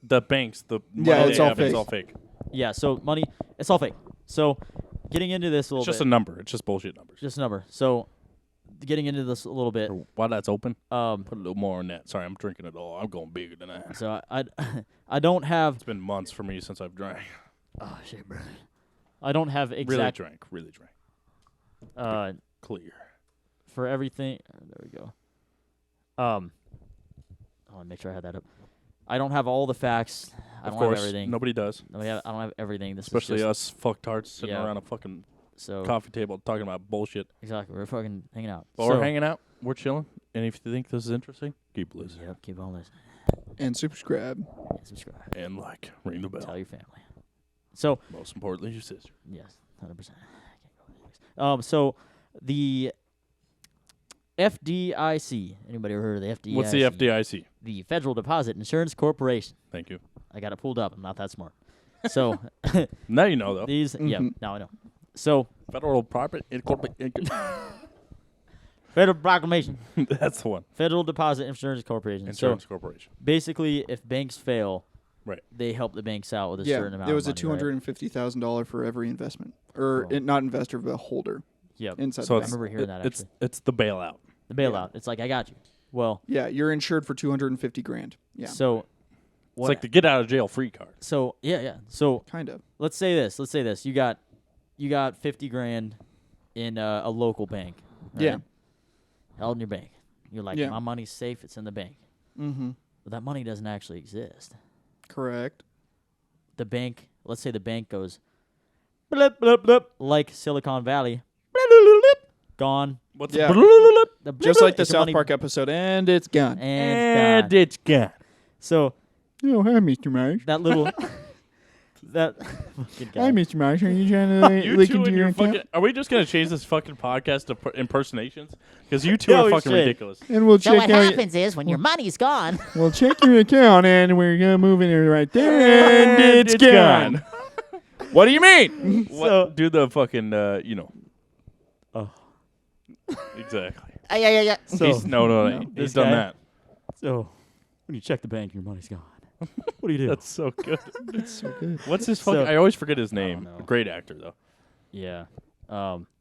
the banks. The Yeah, money it's they all have, fake. It's all fake. Yeah. So money, it's all fake. So, getting into this a little It's just bit. a number. It's just bullshit numbers. Just a number. So, getting into this a little bit. While that's open, put Um. a little more on that. Sorry, I'm drinking it all. I'm going bigger than that. So I don't have. It's been months for me since I've drank. Oh shit, bro. I don't have Really exact. drank. Really drank. Clear. For everything. There we go. I want to make sure I had that up. I don't have all the facts. I Of don't course, have everything. nobody does. I don't have everything. This Especially is just, us fucktards sitting Yeah. around a fucking So coffee table talking about bullshit. exactly, we're fucking hanging out. But we're hanging out. We're chilling. And if you think this is interesting, keep listening. Yep, keep on listening. And subscribe. And subscribe. And like, ring the bell. Tell your family. So Most importantly, your sister. yes, 100%. So the FDIC. Anybody ever heard of the FDIC? What's the FDIC? The Federal Deposit Insurance Corporation. Thank you. I got it pulled up. I'm not that smart. So Now you know, though. these, yeah, now I know. So Federal Private Federal Proclamation, That's the one. Federal Deposit Insurance Corporation. Insurance So Corporation. basically, if banks fail, Right. they help the banks out with a Yeah, certain amount. there was a of money, right? $250,000 for every investment, or Oh. not investor, but holder Yep. inside So the I bank. remember hearing that It's actually. it's the bailout. The bailout. It's like I got you. Well, Yeah, you're insured for $250,000. Yeah, so It's like the get out of jail free card. So yeah. So kind of. let's say this. You got $50,000 in a local bank. Right? Yeah. Held in your bank. You're like, Yeah. my money's safe. It's in the bank. Mm-hmm. But that money doesn't actually exist. Correct. The bank. Let's say the bank goes, blip blip blip, like Silicon Valley. Blip, blip, blip, gone. What's Yeah. the The Just like the it's your South money- Park episode, and it's gone. and it's gone. it's gone. So Oh, hi, Mr. Marsh. that little that fucking guy. Hi, Mr. Marsh. Are you trying to You look two into and your your account? fucking. Are we just gonna change this fucking podcast to impersonations? Because you two Yeah, are we fucking should. ridiculous. And we'll So check what out. happens is when your money's gone, We'll check your account, and we're gonna move in right there, and it's gone. What do you mean? What? Do the fucking Oh. Exactly. yeah. He's, no. this He's done guy- that. So when you check the bank, your money's gone. What do you do? That's so good. It's so good. What's his fucking? So- I always forget his name. know. Great actor though. Yeah.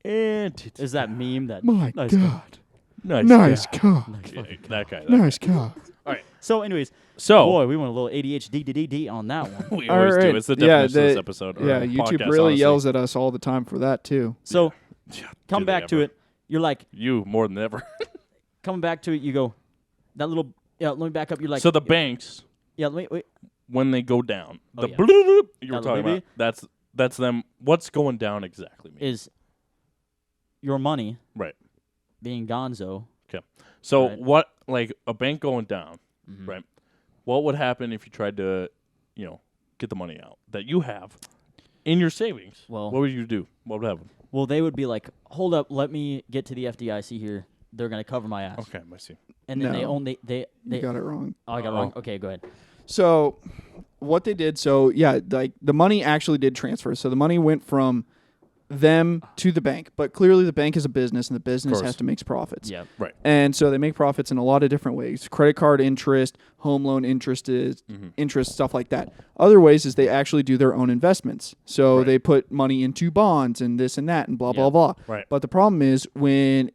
Is that meme that My nice God. Nice car. Yeah, that guy. Nice car. All right. So, anyways, So boy, we went a little ADHD on that one. we always do. It's the definition of this episode. Yeah, YouTube really yells at us all the time for that too. So, Yeah, come do they back to ever. it. You're like, You more than ever. coming back to it, you go, that little, let me back up. You're like, So the banks, wait. when they go down, Oh, the yeah. bloop you were That talking little about, that's them. What's going down exactly? Mean? Is your money Right. being gonzo. Okay. So Right. what, like a bank going down, Mhm. right? What would happen if you tried to, get the money out that you have in your savings? Well- what would you do? What would happen? Well, they would be like, hold up, let me get to the FDIC here. They're going to cover my ass. Okay, I see. And then they No. only, they You got it wrong. oh, I got it wrong. Okay, go ahead. So what they did, like the money actually did transfer. So the money went from them to the bank, but clearly the bank is a business and the business course. has to make profits. Yeah. Right. And so they make profits in a lot of different ways. Credit card interest, home loan interest, interest, stuff like that. Other ways is they actually do their own investments. So Right. they put money into bonds and this and that and blah, blah, Yeah. blah. Right. But the problem is when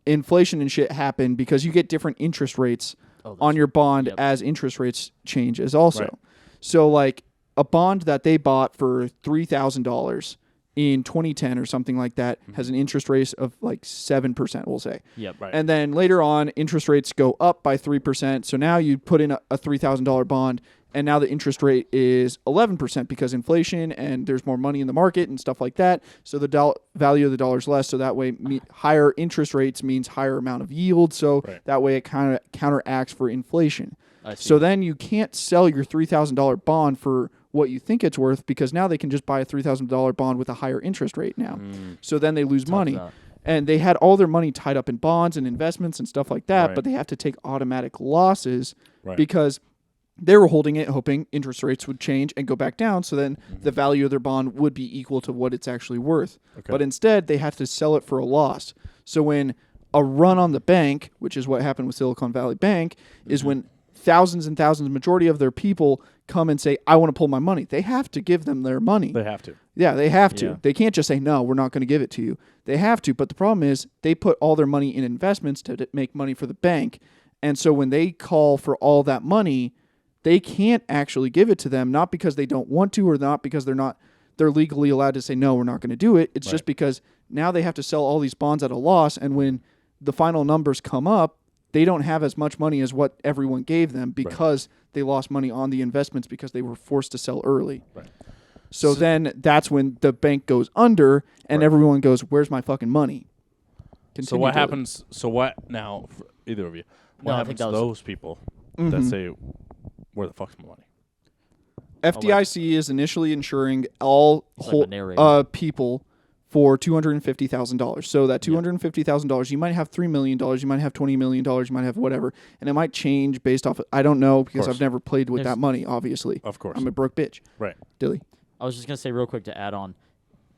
inflation and shit happen, because you get different interest rates Oh, on your bond yep. as interest rates changes also. Right. So like a bond that they bought for $3,000 in 2010 or something like that has an interest rate of like 7%, we'll say. Yep. Right. And then later on, interest rates go up by 3%. So now you put in a $3,000 bond, and now the interest rate is 11% because inflation and there's more money in the market and stuff like that. So the value of the dollar is less. So that way, higher interest rates means higher amount of yield. So Right. that way, it kind of counteracts for inflation. I see. So then you can't sell your $3,000 bond for what you think it's worth because now they can just buy a $3,000 bond with a higher interest rate now. So then they lose money. out. And they had all their money tied up in bonds and investments and stuff like that, Right. but they have to take automatic losses Right. because they were holding it hoping interest rates would change and go back down so then the value of their bond would be equal to what it's actually worth. Okay. But instead, they have to sell it for a loss. So when a run on the bank, which is what happened with Silicon Valley Bank, is when thousands and thousands, majority of their people come and say, I want to pull my money. They have to give them their money. They have to. Yeah, they have to. Yeah. They can't just say, no, we're not going to give it to you. They have to. But the problem is they put all their money in investments to make money for the bank. And so when they call for all that money, they can't actually give it to them, not because they don't want to or not because they're legally allowed to say, no, we're not going to do it. It's just because now they have to sell all these bonds at a loss. And when the final numbers come up, they don't have as much money as what everyone gave them because they lost money on the investments because they were forced to sell early. Right. So then that's when the bank goes under and everyone goes, where's my fucking money? So what happens? So what now? For either of you, what No, I happens think to that was- those people that say, "Where the fuck's my money?" FDIC is initially insuring all like a narrator. people for $250,000. So that $250,000, you might have $3 million, you might have $20 million, you might have whatever, and it might change based off. I don't know because course. I've never played with There's- that money. Obviously, Of course. I'm a broke bitch. Right. Dilly. I was just going to say real quick to add on.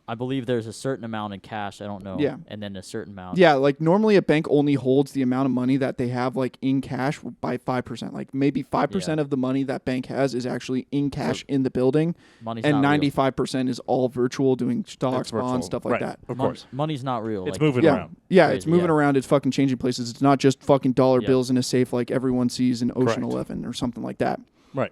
I believe there's a certain amount in cash. I don't know. Yeah. And then a certain amount. Yeah, like normally a bank only holds the amount of money that they have like in cash by 5%. Like maybe 5% of the money that bank has is actually in cash in the building, Money's and not real. 95% is all virtual, doing stocks, It's virtual. bonds, stuff like Right. that. Of Mon- course. money's not real. It's like, moving Yeah, around. yeah, it's Crazy, moving yeah. around. It's fucking changing places. It's not just fucking dollar Yeah. bills in a safe like everyone sees in Ocean Correct. 11 or something like that. Right.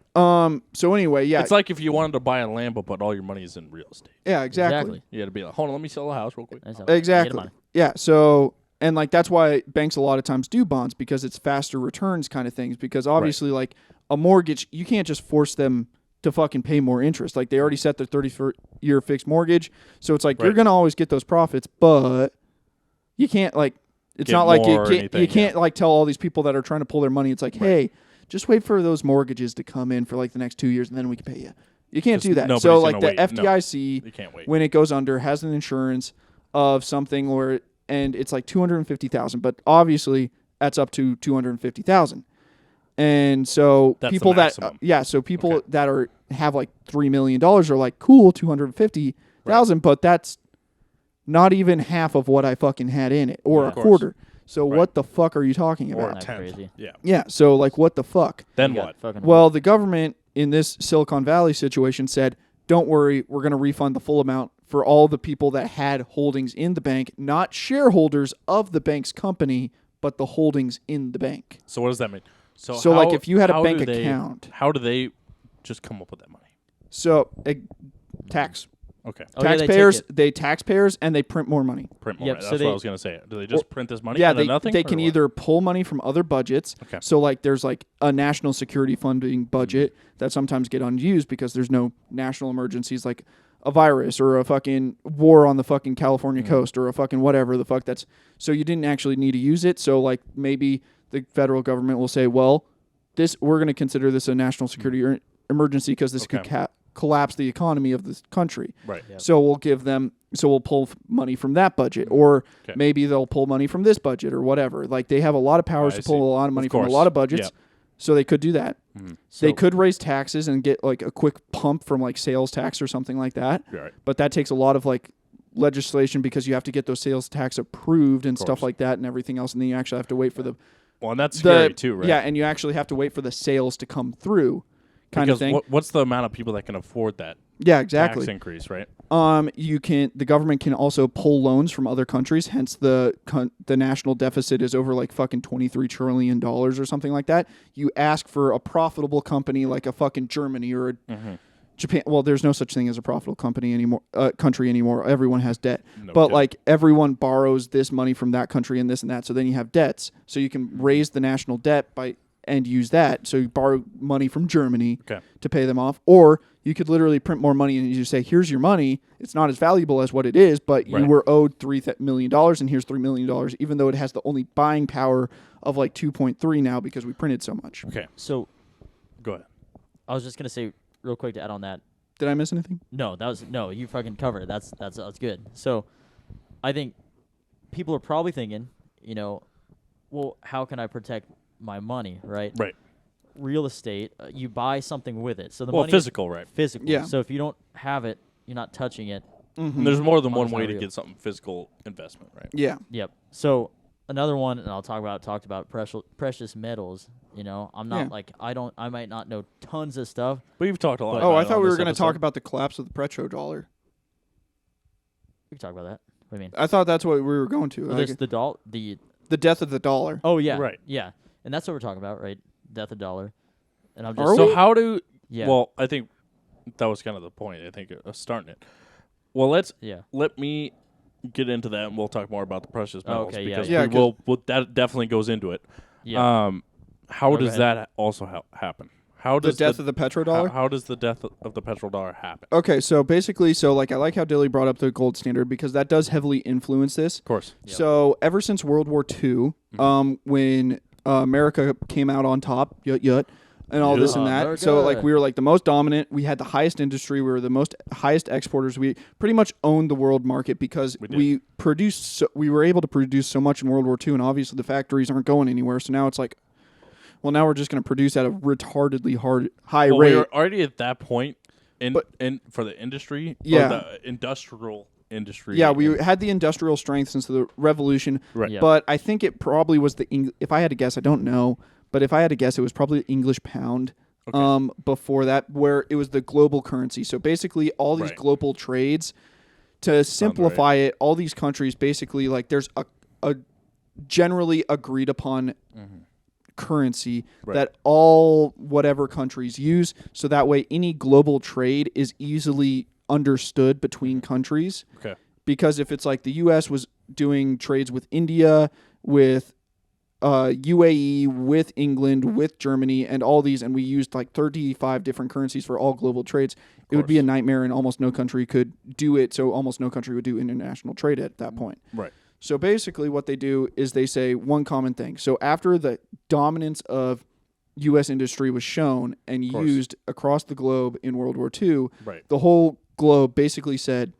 So anyway, yeah, It's like if you wanted to buy a Lambo, but all your money is in real estate. yeah, exactly. You had to be like, hold on, let me sell the house real quick. That's how- get 'em Exactly. on. Yeah. So, and like that's why banks a lot of times do bonds because it's faster returns kind of things. Because obviously, like a mortgage, you can't just force them to fucking pay more interest. Like they already set their 30-year fixed mortgage, so it's like you're Right. gonna always get those profits, but you can't like. It's Get not like more or you anything, can't like tell all these people that are trying to pull their money. It's like, hey, just wait for those mortgages to come in for like the next 2 years, and then we can pay you. You can't 'Cause do that. nobody's So like gonna the wait. No. FDIC, You can't wait. when it goes under, has an insurance of something where, and it's like 250,000, but obviously that's up to 250,000. And so That's the people that, maximum. so people Okay. that have like $3 million are like, cool, 250,000, but that's not even half of what I fucking had in it, or Yeah, a of course. quarter. So Right. what the fuck are you talking Or a about? That's tenth. crazy. Yeah. Yeah, so like what the fuck? Then You got what? fucking- Well, the government in this Silicon Valley situation said, don't worry, we're going to refund the full amount for all the people that had holdings in the bank, not shareholders of the bank's company, but the holdings in the bank. So what does that mean? So like if you had a bank account. How do they just come up with that money? So tax. Okay. Taxpayers, they taxpayers, and they print more money. Print more. Yep, That's so what I was going to say. Do they just print this money Yeah, out of nothing? they can either pull money from other budgets. Okay. So like there's like a national security funding budget that sometimes get unused because there's no national emergencies like a virus or a fucking war on the fucking California coast or a fucking whatever the fuck that's. So you didn't actually need to use it. So like maybe the federal government will say, well, we're going to consider this a national security emergency because this could collapse the economy of this country. Right. Yep. So we'll give them. So we'll pull money from that budget, or maybe they'll pull money from this budget, or whatever. Like they have a lot of powers to pull a lot of money from a lot of budgets. Yep. So they could do that. So they could raise taxes and get like a quick pump from like sales tax or something like that. Right. But that takes a lot of like legislation because you have to get those sales tax approved and stuff like that and everything else, and then you actually have to wait for the. Well, and that's scary too, right? Yeah, and you actually have to wait for the sales to come through, kind of thing. What's the amount of people that can afford that? Yeah, exactly. Tax increase, right? The government can also pull loans from other countries. Hence, the national deficit is over like fucking $23 trillion or something like that. You ask for a profitable company like a fucking Germany or a Japan. Well, there's no such thing as a profitable country anymore. Everyone has debt, like everyone borrows this money from that country and this and that. So then you have debts. So you can raise the national debt and use that. So you borrow money from Germany to pay them off, or you could literally print more money and you say, here's your money. It's not as valuable as what it is, but you were owed $3 million and here's $3 million, even though it has the only buying power of like 2.3 now because we printed so much. Okay. So go ahead. I was just going to say real quick to add on that. Did I miss anything? No, you fucking covered it. That's good. So I think people are probably thinking, well, how can I protect my money, right? Right. Real estate, you buy something with it. So the money physical, is right? Physical. Yeah. So if you don't have it, you're not touching it. Mm-hmm. There's more than one way to get something physical investment, right? Yeah. Yep. So another one, and I'll talked about precious metals. I'm not I might not know tons of stuff. But you've talked a lot. I thought we were going to talk about the collapse of the petrodollar. We can talk about that. What do you mean? I thought that's what we were going to. Well, there's the death of the dollar. Oh yeah. Right. Yeah. And that's what we're talking about, right? Death of dollar. And I'm Are just we? how do Yeah. Well, I think that was kind of the point. I think of starting it. Well, let me get into that, and we'll talk more about the precious metals because that definitely goes into it. Yeah. How does that also happen? How does the death of the petrodollar? How does the death of the petrodollar happen? Okay, so basically, I like how Dilly brought up the gold standard because that does heavily influence this. Of course. Yep. So ever since World War II, when America came out on top, and all this and that. America. So we were like the most dominant. We had the highest industry. We were the highest exporters. We pretty much owned the world market because we were able to produce so much in World War II, and obviously the factories aren't going anywhere. So now it's like, well, now we're just going to produce at a retardedly high rate. We were already at that point for the industry, yeah, or the industrial industry. Yeah, we had the industrial strength since the revolution, right? Yep. But I think it probably was if I had to guess, I don't know. But if I had to guess, it was probably the English pound before that, where it was the global currency. So basically all these global trades, to simplify it, all these countries basically, there's a generally agreed upon currency that all whatever countries use. So that way any global trade is easily understood between countries. Okay. Because if it's like the U.S. was doing trades with India, with UAE, with England, with Germany, and all these, and we used 35 different currencies for all global trades, it would be a nightmare, and almost no country could do it, so almost no country would do international trade at that point. Right. So basically what they do is they say one common thing. So after the dominance of U.S. industry was shown and used across the globe in World War II, the whole globe basically said,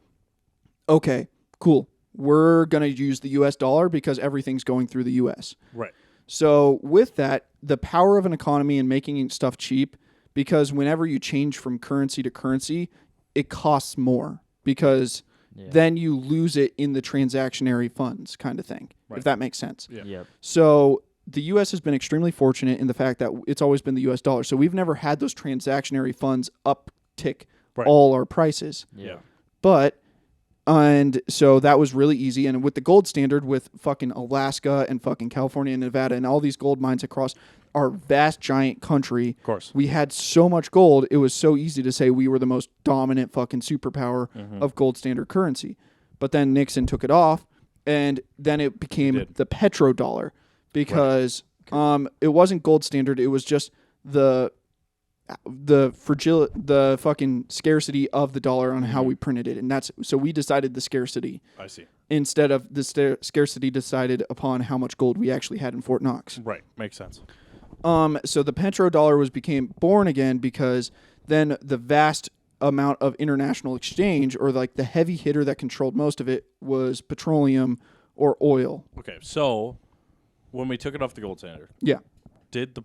okay, cool. We're going to use the U.S. dollar because everything's going through the U.S. Right. So with that, the power of an economy and making stuff cheap, because whenever you change from currency to currency, it costs more because then you lose it in the transactionary funds kind of thing, if that makes sense. Yeah. Yep. So the U.S. has been extremely fortunate in the fact that it's always been the U.S. dollar. So we've never had those transactionary funds uptick all our prices. Yeah. But And so that was really easy. And with the gold standard, with fucking Alaska and fucking California and Nevada and all these gold mines across our vast, giant country, of course, we had so much gold. It was so easy to say we were the most dominant fucking superpower of gold standard currency. But then Nixon took it off, and then it became the petrodollar because it wasn't gold standard. It was just the fucking scarcity of the dollar on how we printed it, and so we decided the scarcity. I see. Instead of the scarcity decided upon how much gold we actually had in Fort Knox. Right, makes sense. So the petrodollar became born again because then the vast amount of international exchange, or like the heavy hitter that controlled most of it, was petroleum or oil. Okay, so when we took it off the gold standard, Yeah. did the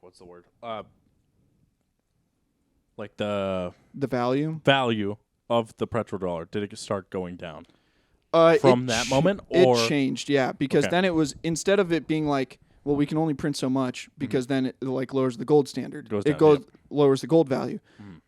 what's the word? Like the value of the petrodollar, did it start going down from that moment? Or it changed, yeah, because then it was, instead of it being like, well, we can only print so much, because then it like lowers the gold standard. Lowers the gold value.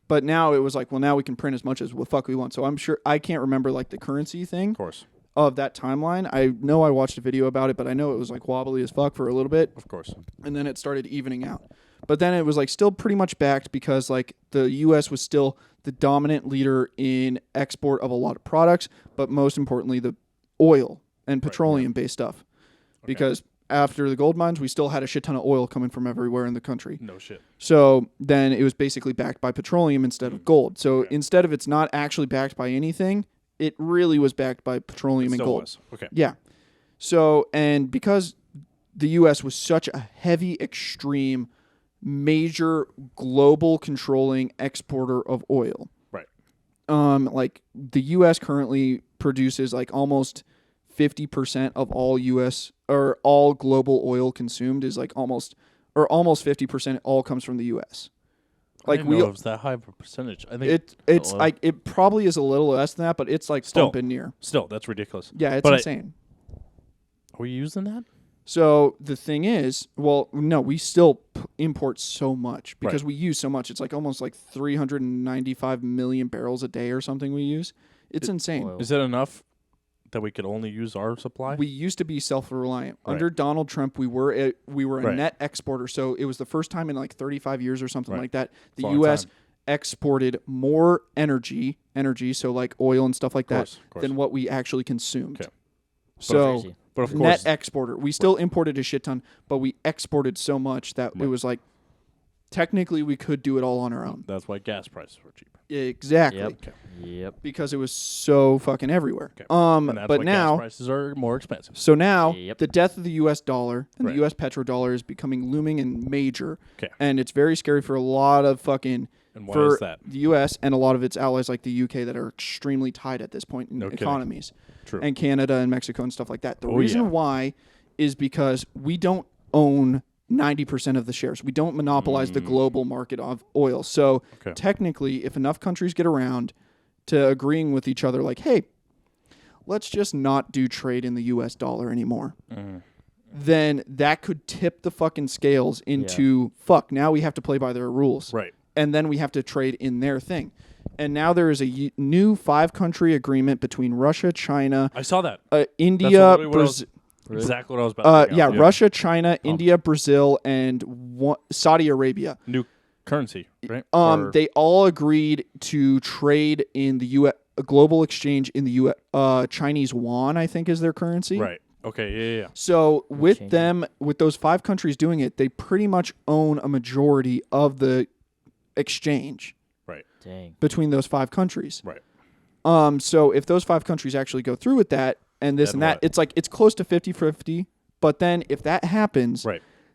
But now it was like, well, now we can print as much as the fuck we want. So I'm sure, I can't remember like the currency thing. Of course. Of that timeline. I know I watched a video about it, but I know it was like wobbly as fuck for a little bit. Of course. And then it started evening out. But then it was like still pretty much backed, because like the U.S. was still the dominant leader in export of a lot of products, but most importantly, the oil and petroleum-based stuff. Okay. Because after the gold mines, we still had a shit ton of oil coming from everywhere in the country. No shit. So then it was basically backed by petroleum instead of gold. So instead of it's not actually backed by anything, it really was backed by petroleum and gold. Was. Okay. Yeah. So, and because the U.S. was such a heavy, extreme, major global controlling exporter of oil. Right. Like the U.S. currently produces like almost 50% of all U.S. or all global oil consumed is like almost 50% all comes from the U.S. Like, I didn't know it was that high of a percentage. I think it's like, it probably is a little less than that, but it's like bumping near. Still, that's ridiculous. Yeah, it's insane. Are we using that? So the thing is, well, no, we still import so much because we use so much. It's like almost like 395 million barrels a day or something we use. It's insane. Is it enough that we could only use our supply? We used to be self-reliant. Right. Under Donald Trump, we were a net exporter. So it was the first time in like 35 years or something like that the U.S. exported more energy, so like oil and stuff like that, than what we actually consumed. Okay. So, but of course, net exporter. We still imported a shit ton, but we exported so much that it was like, technically we could do it all on our own. That's why gas prices were cheap. Exactly. Yep. Okay. Yep. Because it was so fucking everywhere. Okay. And that's why gas prices are more expensive. So now the death of the U.S. dollar and the U.S. petrodollar is becoming looming and major. Okay. And it's very scary for a lot of fucking is that? The U.S. and a lot of its allies like the U.K. that are extremely tied at this point in economies. True. And Canada and Mexico and stuff like that. The reason why is because we don't own 90% of the shares. We don't monopolize the global market of oil. So technically, if enough countries get around to agreeing with each other, like, hey, let's just not do trade in the U.S. dollar anymore, then that could tip the fucking scales into, fuck, now we have to play by their rules. Right. And then we have to trade in their thing. And now there is a new 5-country agreement between Russia, China. I saw that. India, Brazil. Exactly what I was about to say. Russia, China, India, Brazil, and Saudi Arabia. New currency, right? They all agreed to trade in the U.S. global exchange in the U.S. Chinese yuan, I think, is their currency. Right. Okay. Yeah. So with those 5 countries doing it, they pretty much own a majority of the exchange. Right. Dang. Between those 5 countries. Right. So if those 5 countries actually go through with that, and this and that, it's like it's close to 50-50. But then if that happens,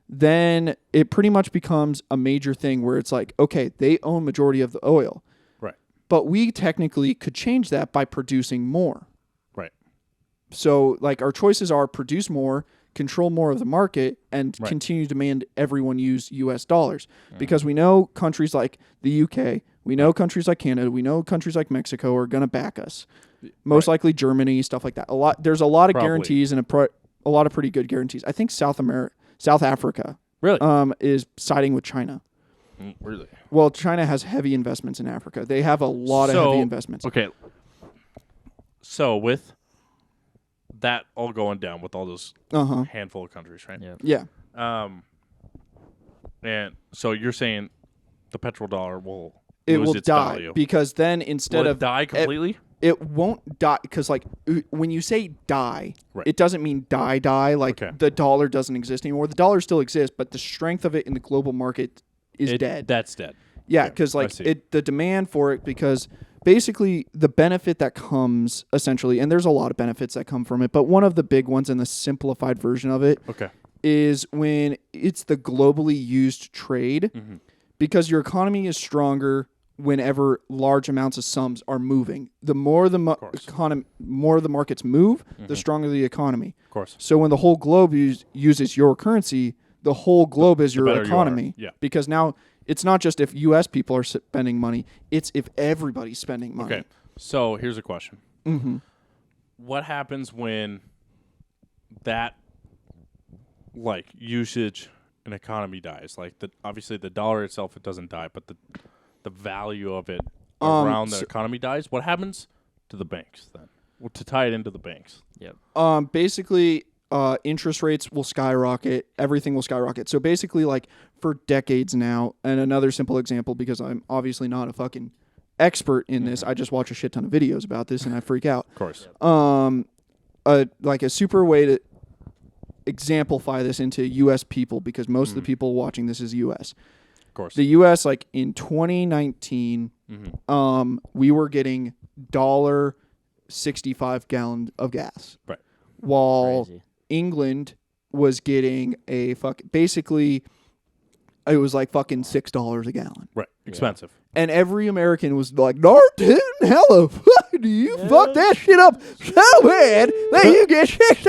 then it pretty much becomes a major thing where it's like, okay, they own majority of the oil. Right. But we technically could change that by producing more. Right. So like our choices are produce more, control more of the market, and continue to demand everyone use U.S. dollars. Because we know countries like the U.K., we know countries like Canada, we know countries like Mexico are going to back us. Most likely Germany, stuff like that. There's a lot of guarantees and a lot of pretty good guarantees. I think South Africa really is siding with China. Really? Well, China has heavy investments in Africa. They have a lot of heavy investments. Okay. So with that all going down with all those handful of countries, right? Yeah. And so you're saying the petrodollar will lose its die value. Because then instead will of it die completely, it won't die because like when you say die, right. it doesn't mean die. Like the dollar doesn't exist anymore. The dollar still exists, but the strength of it in the global market is dead. That's dead. Yeah, because like the demand for it, because basically the benefit that comes essentially, and there's a lot of benefits that come from it, but one of the big ones in the simplified version of it is when it's the globally used trade, because your economy is stronger whenever large amounts of sums are moving. The more the more the markets move, the stronger the economy. Of course. So when the whole globe uses your currency, the whole globe is your economy. Because now it's not just if U.S. people are spending money; it's if everybody's spending money. Okay. So here's a question: what happens when that usage and economy dies? Like obviously the dollar itself, it doesn't die, but the value of it around the economy dies. What happens to the banks then? Well, to tie it into the banks. Yep. Basically, interest rates will skyrocket. Everything will skyrocket. So basically, like for decades now, and another simple example, because I'm obviously not a fucking expert in this. I just watch a shit ton of videos about this, and I freak out. Of course. Like a super way to exemplify this into U.S. people, because most of the people watching this is U.S. Of course. The U.S. like in 2019, we were getting $1.65 gallon of gas, right? While Crazy. England was getting basically it was like fucking $6 a gallon, right? Expensive. And every American was like, Norton, hello, do you fuck that shit up so bad that you get $6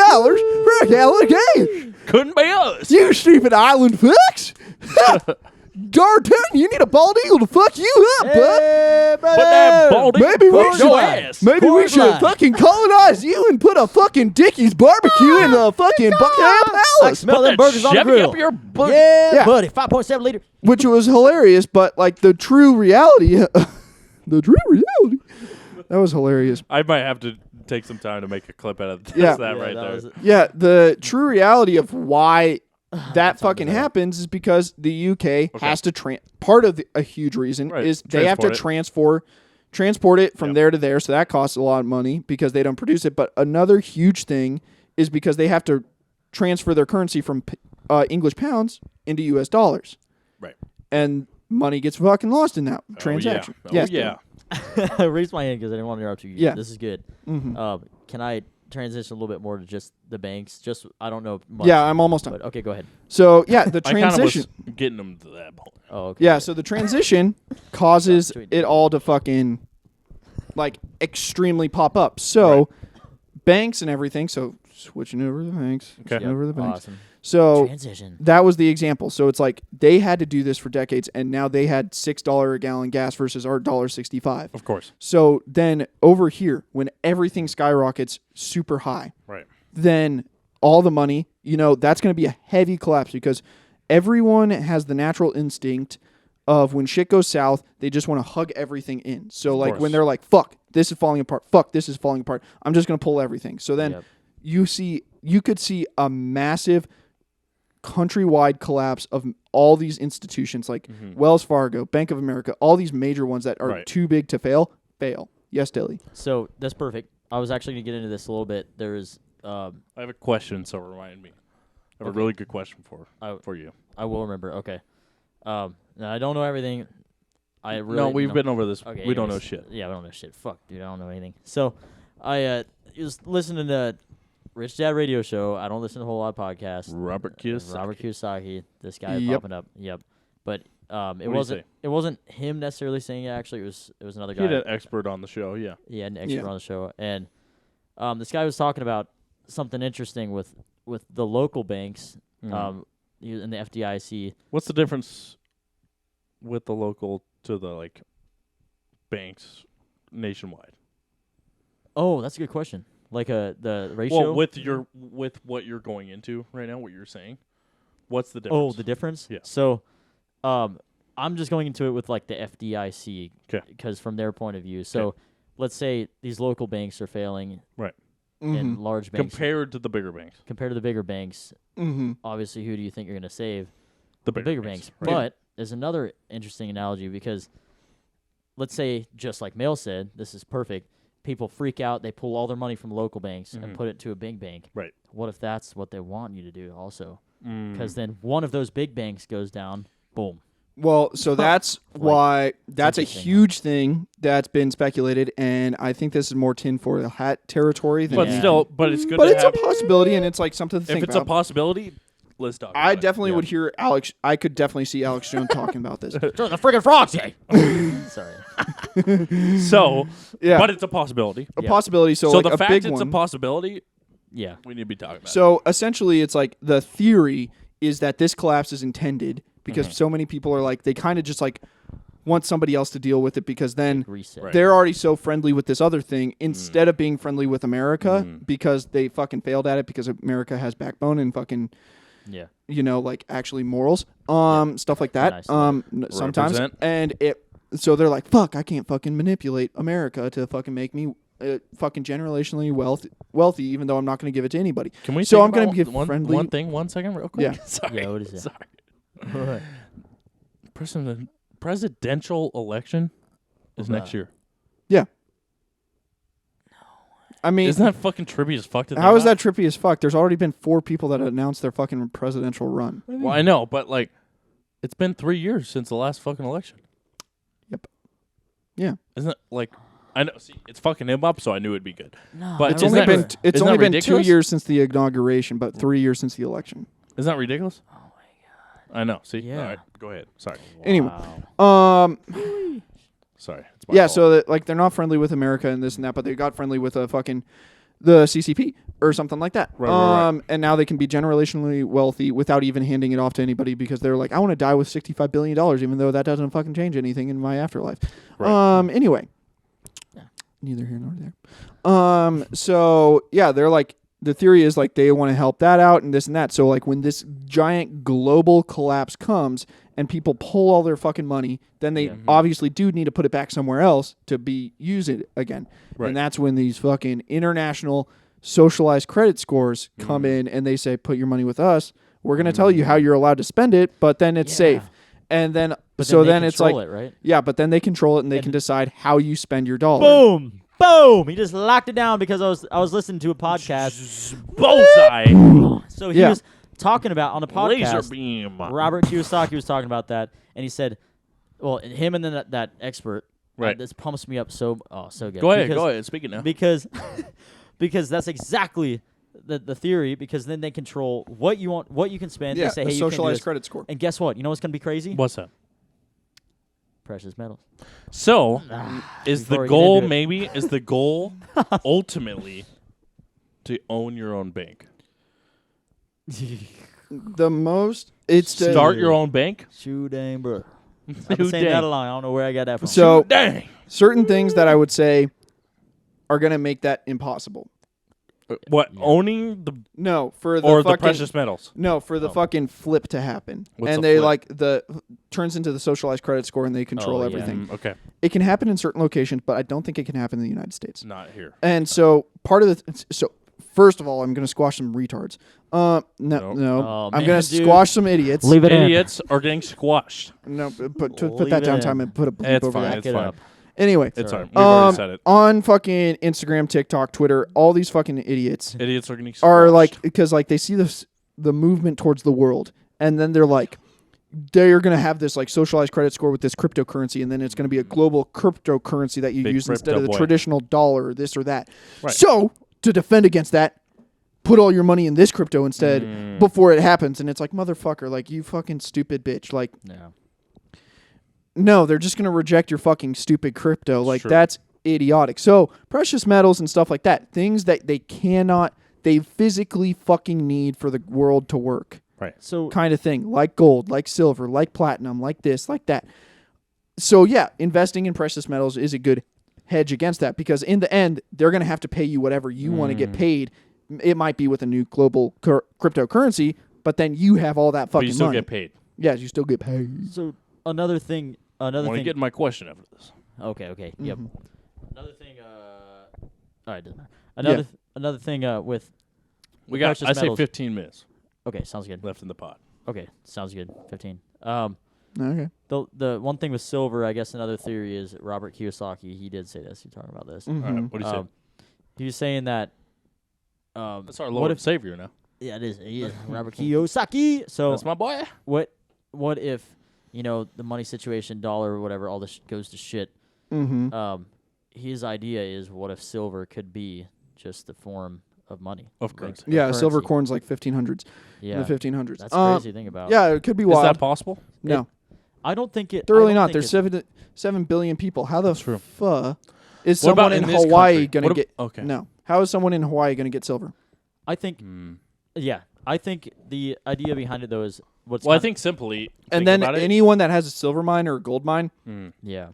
for a gallon of gas? Couldn't be us. You stupid island fucks. Darton, you need a bald eagle to fuck you up, bud. Put that bald eagle Maybe we should fucking colonize you and put a fucking Dickie's barbecue in the fucking Buckingham Palace. Smell them burgers on the grill. Up your butt. Yeah, buddy. 5.7 liter. Which was hilarious, but like the true reality, that was hilarious. I might have to take some time to make a clip out of that right there. Yeah, the true reality of why that fucking happens is because the UK has to part of a huge reason is they have to transport it from there to there, so that costs a lot of money because they don't produce it. But another huge thing is because they have to transfer their currency from English pounds into US dollars. Right. And money gets fucking lost in that transaction. Yeah. I raised my hand because I didn't want to interrupt you. Yeah. This is good. Can I transition a little bit more to just the banks? Just I don't know much. Yeah, I'm almost done. But okay, go ahead. So yeah, the transition. I kind of was getting them to that point. Oh, okay. Yeah, so the transition causes it all to fucking like extremely pop up. So banks and everything. So switching over the banks. Okay. Over the banks. Awesome. So transition. That was the example. So it's like they had to do this for decades, and now they had $6 a gallon gas versus our $1.65. Of course. So then over here, when everything skyrockets super high, then all the money, that's going to be a heavy collapse because everyone has the natural instinct of when shit goes south, they just want to hug everything in. So like when they're like, fuck, this is falling apart. Fuck, this is falling apart. I'm just going to pull everything. So then you could see a massive countrywide collapse of all these institutions like Wells Fargo, Bank of America, all these major ones that are too big to fail. Yes, Dilly. So that's perfect. I was actually going to get into this a little bit. There's I have a question, so remind me. I have a really good question for you. I will remember. Okay. Now I don't know everything. We've been over this. Okay, we don't know shit. Yeah, we don't know shit. Fuck, dude, I don't know anything. So I was listening to Rich Dad Radio Show. I don't listen to a whole lot of podcasts. Robert Kiyosaki. This guy popping up. Yep. But it wasn't him necessarily saying it. Actually, it was another guy. He had an expert on the show. Yeah. Yeah, an expert on the show, and this guy was talking about something interesting with the local banks. In the FDIC. What's the difference with the local to the banks nationwide? Oh, that's a good question. Like the ratio. Well, with what you're going into right now, what you're saying, what's the difference? Oh, the difference. Yeah. So, I'm just going into it with like the FDIC, because from their point of view. So let's say these local banks are failing, right? And large banks compared to the bigger banks. Obviously, who do you think you're going to save? The bigger banks. Right. But there's another interesting analogy because let's say, just like Mail said, this is perfect. People freak out. They pull all their money from local banks and put it to a big bank. Right. What if that's what they want you to do also? Because then one of those big banks goes down. Boom. Well, so that's why that's a huge thing that's been speculated, and I think this is more tin for the hat territory. Than but still, but it's good. But to it's have, a possibility, and it's like something to think if it's about. a possibility, let's talk. I definitely would hear Alex. I could definitely see Alex Jones talking about this. The friggin' frogs, Sorry. So, but it's a possibility. A possibility. So like the a fact big it's one. a possibility. Yeah, we need to be talking about. So essentially, it's like the theory is that this collapse is intended because so many people are like they kind of just like want somebody else to deal with it because then they're already so friendly with this other thing instead of being friendly with America because they fucking failed at it because America has backbone and fucking you know, like actually morals, stuff like that. Sometimes and so they're like, fuck, I can't fucking manipulate America to fucking make me fucking generationally wealthy, even though I'm not going to give it to anybody. Can we? So I'm going to give give friendly. One thing, 1 second, real quick. Yeah. Sorry. Yeah. What is it? Sorry. Presidential election is next year. Yeah. I mean, isn't that fucking trippy as fuck? How is that trippy as fuck? There's already been 4 people that announced their fucking presidential run. Well, I know, but like, it's been 3 years since the last fucking election. Yep. Yeah. Isn't it like? I know. See, it's fucking him up, so I knew it'd be good. No, but it's only been 2 years since the inauguration, but 3 years since the election. Isn't that ridiculous? Oh my god. I know. See. Yeah. All right. Go ahead. Sorry. Anyway, sorry. It's my yeah. fault. So that like they're not friendly with America and this and that, but they got friendly with the CCP or something like that. Right. And now they can be generationally wealthy without even handing it off to anybody because they're like, I want to die with $65 billion, even though that doesn't fucking change anything in my afterlife. Right. Anyway. Neither here nor there. So yeah, they're like, the theory is like they want to help that out and this and that. So like when this giant global collapse comes and people pull all their fucking money, then they obviously do need to put it back somewhere else to be use it again. Right. And that's when these fucking international socialized credit scores come in and they say, put your money with us. We're going to tell you how you're allowed to spend it, but then it's safe. And then, then it's like, right? Yeah, but then they control it and they can decide how you spend your dollar. Boom! He just locked it down because I was listening to a podcast. Bullseye. So he was talking about on a podcast. Laser beam. Robert Kiyosaki was talking about that, and he said, "Well, him and then that expert, right? This pumps me up so good." Go ahead. Speak it now. Because that's exactly the theory. Because then they control what you want, what you can spend. Yeah, they say, hey, socialized credit score. And guess what? You know what's gonna be crazy? What's that? Precious metals. So, is the goal ultimately to own your own bank? It's to start your own bank? Shoot dang, bro. I've been saying that along. I don't know where I got that from. So, dang. Certain things that I would say are going to make that impossible. What, owning the... No, for the or fucking... the precious metals? No, for the fucking flip to happen. What's and a they flip? Turns into the socialized credit score and they control everything. Okay. It can happen in certain locations, but I don't think it can happen in the United States. Not here. And so part of so first of all, I'm going to squash some retards. No. Oh, I'm going to squash some idiots. Leave it Idiots are getting squashed. No, put that down time and put a bleep it's over fine, that. It's fine. Up. Anyway, it's fine. We've already said it. On fucking Instagram, TikTok, Twitter, all these fucking idiots are getting squashed. are like, because like they see the movement towards the world, and then they're like, they're going to have this like socialized credit score with this cryptocurrency, and then it's going to be a global cryptocurrency that you use instead of the traditional dollar or this or that. Right. So to defend against that, put all your money in this crypto instead before it happens. And it's like, motherfucker, like you fucking stupid bitch. Like, no, they're just going to reject your fucking stupid crypto. Like, that's idiotic. So, precious metals and stuff like that, things that they physically fucking need for the world to work. Right. So, kind of thing, like gold, like silver, like platinum, like this, like that. So, yeah, investing in precious metals is a good hedge against that because in the end, they're going to have to pay you whatever you want to get paid. It might be with a new global cryptocurrency, but then you have all that fucking money. But you still get paid. Yeah, you still get paid. So another thing. I want to get my question after this. Okay. Yep. Another thing. All right, doesn't matter. Another thing with. We got. I say metals. 15 minutes. Okay, sounds good. Left in the pot. Okay, sounds good. 15. Okay. The one thing with silver, I guess another theory is Robert Kiyosaki. He did say this. He talking about this. Mm-hmm. All right, what do you say? He was saying that. That's our Lord and Savior now. Yeah, it is. He is Robert Kiyosaki. So that's my boy. What if the money situation, dollar or whatever, all this goes to shit? Mm-hmm. His idea is, what if silver could be just the form of money, of currency? Yeah, silver coins like 1500s. Yeah, in the 1500s. That's a crazy thing about. Yeah, it could be wild. Is that possible? No, I don't think it. they're really not. There's 7 billion people. How the fuck is What about someone in in this Hawaii country? gonna get? Okay. No. How is someone in Hawaii gonna get silver? I think. Yeah, I think the idea behind it though is what's. Well, I think simply. And then anyone that has a silver mine or a gold mine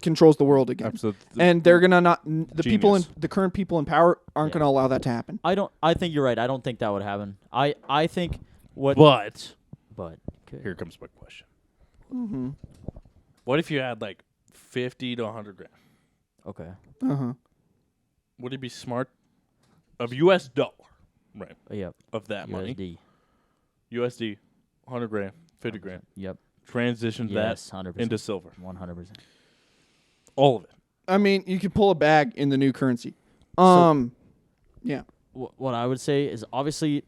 controls the world again. Absolutely. And they're gonna not the people in Genius. the current people in power aren't gonna allow that to happen. I think you're right. I don't think that would happen. I think what. But Okay. here comes my question. Mm-hmm. What if you had like 50 to 100 grand? Okay. Uh-huh. Would it be smart of U.S. dollar, right? Yep. Of that money, USD. USD, 100 grand, 50 grand. Yep. Transition Yes, that 100%. into silver. 100%. All of it. I mean, you could pull a bag in the new currency. Yeah. What I would say is obviously,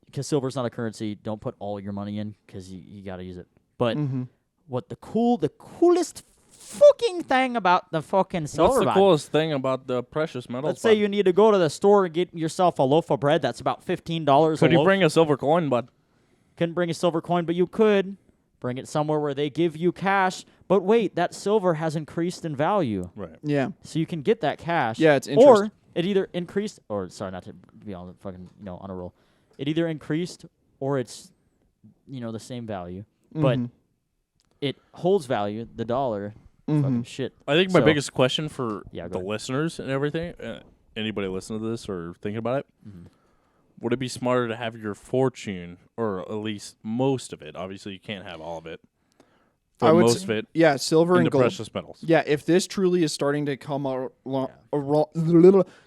because silver's not a currency, don't put all your money in because you got to use it. But what the coolest fucking thing about the fucking silver What's the bond- coolest thing about the precious metals? Let's say you need to go to the store and get yourself a loaf of bread that's about $15 Could a you loaf. bring a silver coin, bud? Couldn't bring a silver coin, but you could bring it somewhere where they give you cash. But wait, that silver has increased in value. Right. Yeah. So you can get that cash. Yeah, it's interest. Or it either increased, or sorry, not to be on the fucking, on a roll. It either increased or it's, the same value. But it holds value, the dollar, fucking shit. I think my So- biggest question for Yeah, go the ahead. listeners and everything, anybody listening to this or thinking about it, would it be smarter to have your fortune, or at least most of it? Obviously, you can't have all of it. I But would most s- of it Yeah, silver into and gold. precious metals. Yeah, if this truly is starting to come